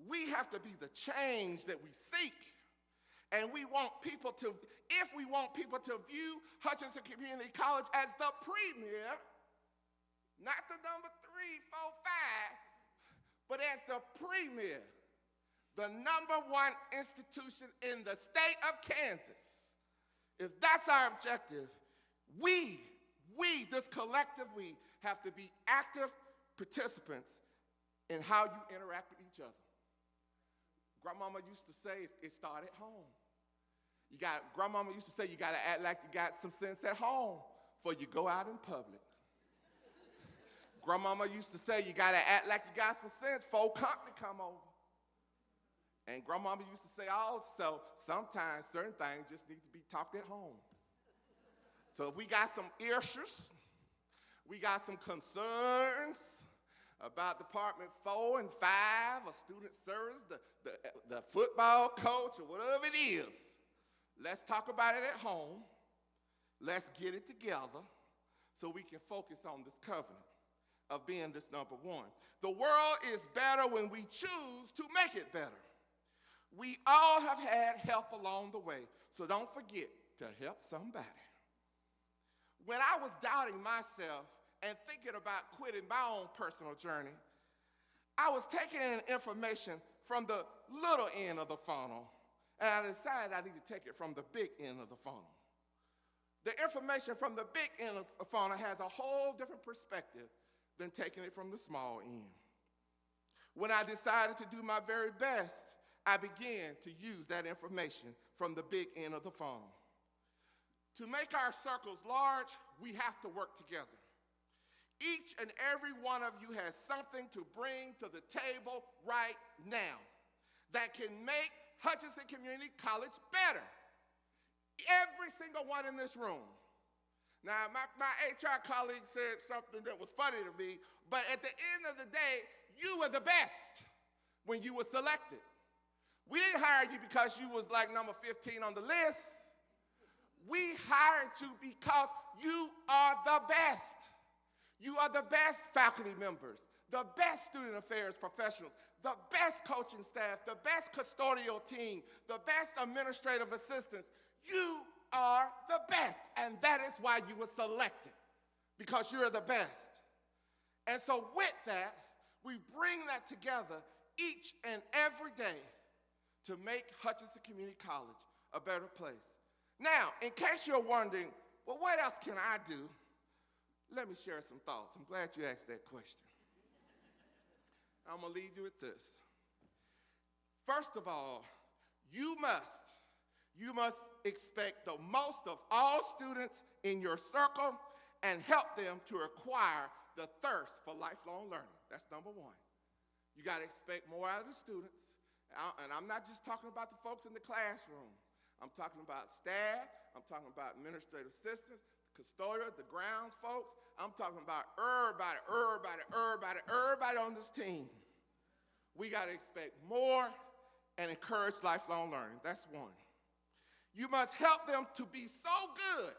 We have to be the change that we seek. And we want people to, if we want people to view HutchCC Community College as the premier, not the number 3, 4, 5, but as the premier, the number 1 institution in the state of Kansas. If that's our objective, we, this collective we, have to be active participants in how you interact with each other. Grandmama used to say it started at home. Grandmama used to say you got to act like you got some sense at home before you go out in public. Grandmama used to say you got to act like you got some sense before company come over. And grandmama used to say also, sometimes certain things just need to be talked at home. So if we got some issues, we got some concerns about Department 4 and 5, or student service, the football coach, or whatever it is, let's talk about it at home. Let's get it together so we can focus on this covenant of being this number 1. The world is better when we choose to make it better. We all have had help along the way, so don't forget to help somebody. When I was doubting myself and thinking about quitting my own personal journey, I was taking in information from the little end of the funnel, and I decided I need to take it from the big end of the funnel. The information from the big end of the funnel has a whole different perspective than taking it from the small end. When I decided to do my very best, I began to use that information from the big end of the funnel. To make our circles large, we have to work together. Each and every one of you has something to bring to the table right now that can make HutchCC Community College better. Every single one in this room. Now, my HR colleague said something that was funny to me, but at the end of the day, you were the best when you were selected. We didn't hire you because you was like number 15 on the list. We hired you because you are the best. You are the best faculty members, the best student affairs professionals, the best coaching staff, the best custodial team, the best administrative assistants. You are the best, and that is why you were selected, because you're the best. And so with that, we bring that together each and every day to make HutchCC Community College a better place. Now, in case you're wondering, well, what else can I do? Let me share some thoughts. I'm glad you asked that question. I'm going to leave you with this. First of all, you must expect the most of all students in your circle and help them to acquire the thirst for lifelong learning. That's number 1. You got to expect more out of the students. And I'm not just talking about the folks in the classroom. I'm talking about staff. I'm talking about administrative assistants, custodial, the grounds folks. I'm talking about everybody on this team. We got to expect more and encourage lifelong learning. That's 1. You must help them to be so good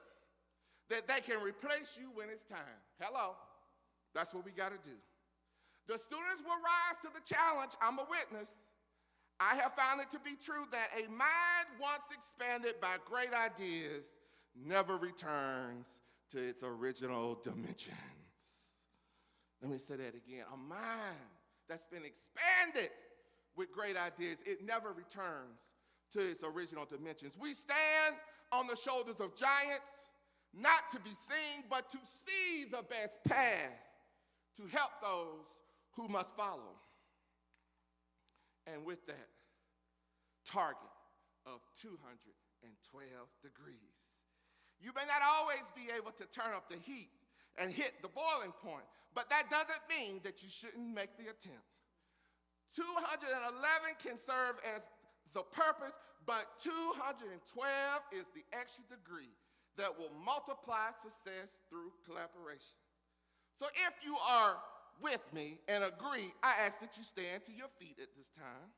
that they can replace you when it's time. Hello. That's what we got to do. The students will rise to the challenge. I'm a witness. I have found it to be true that a mind once expanded by great ideas never returns to its original dimensions. Let me say that again. A mind that's been expanded with great ideas, it never returns to its original dimensions. We stand on the shoulders of giants, not to be seen, but to see the best path to help those who must follow. And with that target of 212 degrees. You may not always be able to turn up the heat and hit the boiling point, but that doesn't mean that you shouldn't make the attempt. 211 can serve as the purpose, but 212 is the extra degree that will multiply success through collaboration. So if you are with me and agree, I ask that you stand to your feet at this time.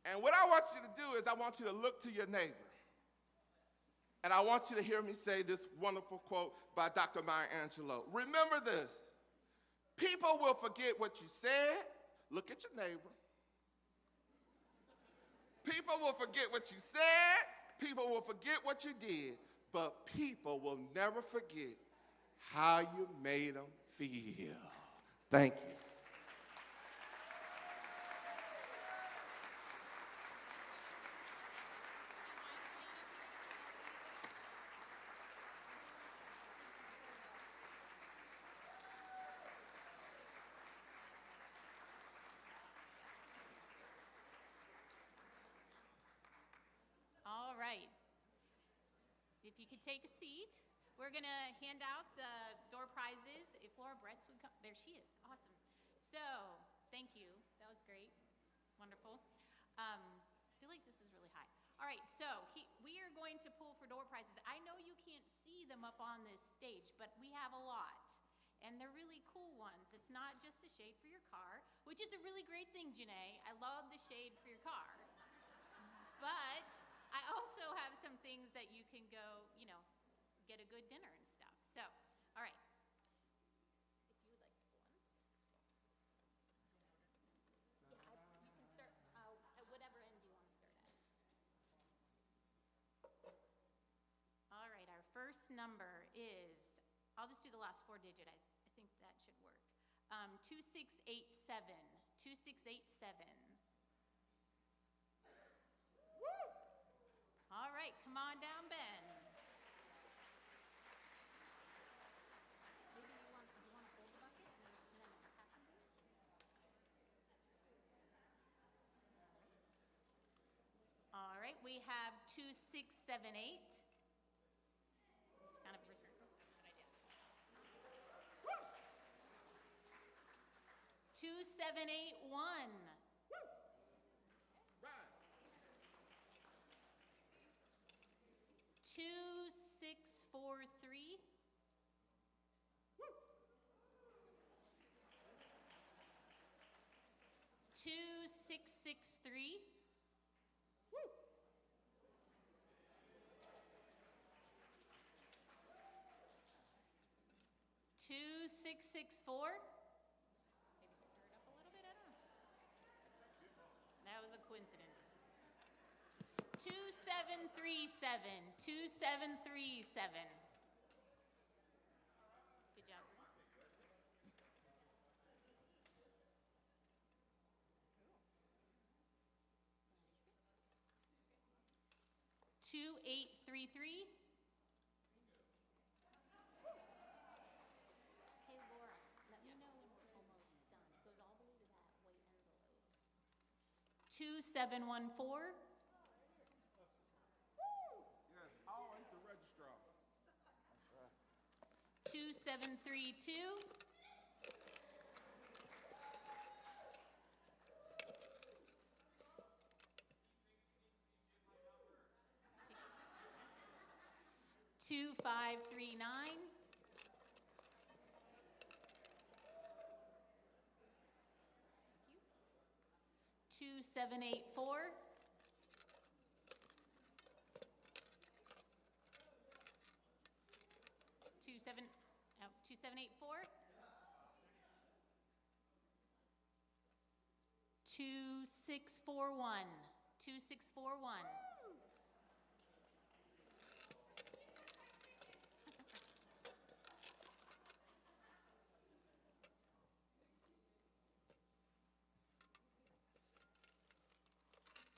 And what I want you to do is I want you to look to your neighbor. And I want you to hear me say this wonderful quote by Dr. Maya Angelou. Remember this, people will forget what you said. Look at your neighbor. People will forget what you said. People will forget what you did. But people will never forget how you made them feel. Thank you. All right. If you could take a seat, we're going to hand out the door prizes. If Laura Bretz would come, there she is. Awesome. So, thank you. That was great. Wonderful. I feel like this is really high. All right, so we are going to pull for door prizes. I know you can't see them up on this stage, but we have a lot. And they're really cool ones. It's not just a shade for your car, which is a really great thing, Janae. I love the shade for your car. But I also have some things that you can go, get a good dinner and stuff. So, all right. If you would like to pull one. Yeah, you can start at whatever end you want to start at. All right, our first number is, I'll just do the last 4 digit. I think that should work. 2687. 2687. All right, come on down, Ben. Maybe you want to hold the bucket and then pass them to me? All right, we have 2678. Kind of risk. That's a good idea. 2781. 2643. 2663. 2664. Maybe stir it up a little bit, I don't know. That was a coincidence. 2737. 2737. Good job. 2833. Hey Laura, let me know when we're almost done. It goes all the way to that white envelope. 2714. Yes, always the registrar. 2732. 2539. 2784. 2784. 2641. 2641.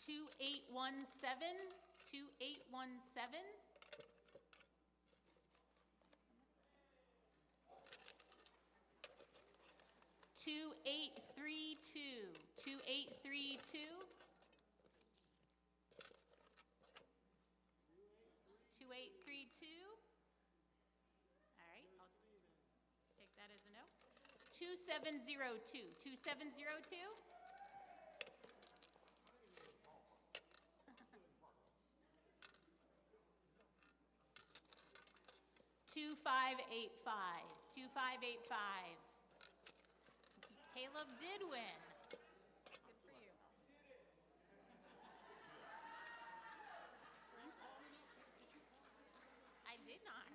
2817. 2817. 2832. 2832. 2832. All right, I'll take that as a no. 2702. 2702. 2585. 2585. Caleb did win. Good for you. I did not.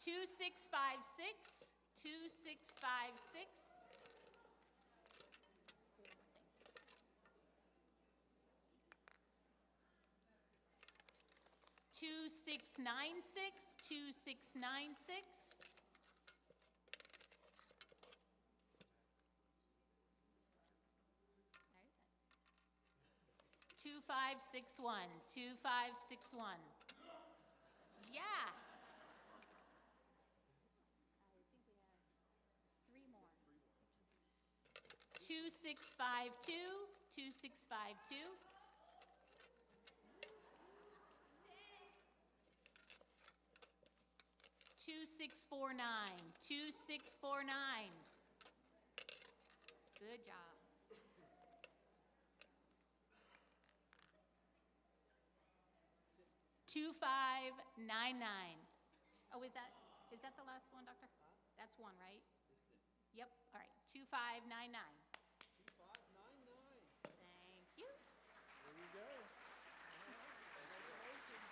2656. 2656. 2657. 2696, 2696. 2561, 2561. Yeah. I think we have 3 more. 2652, 2652. 2649, 2649. Good job. 2599. Oh, is that the last one, Doctor? That's one, right? Yep. All right. 2599. 2599. Thank you. There you go. Congratulations.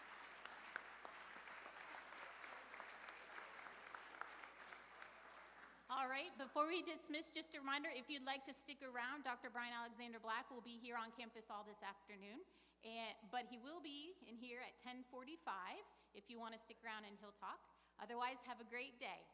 All right, before we dismiss, just a reminder, if you'd like to stick around, Dr. Brian Alexander Black will be here on campus all this afternoon, but he will be in here at 10:45 if you want to stick around and he'll talk. Otherwise, have a great day.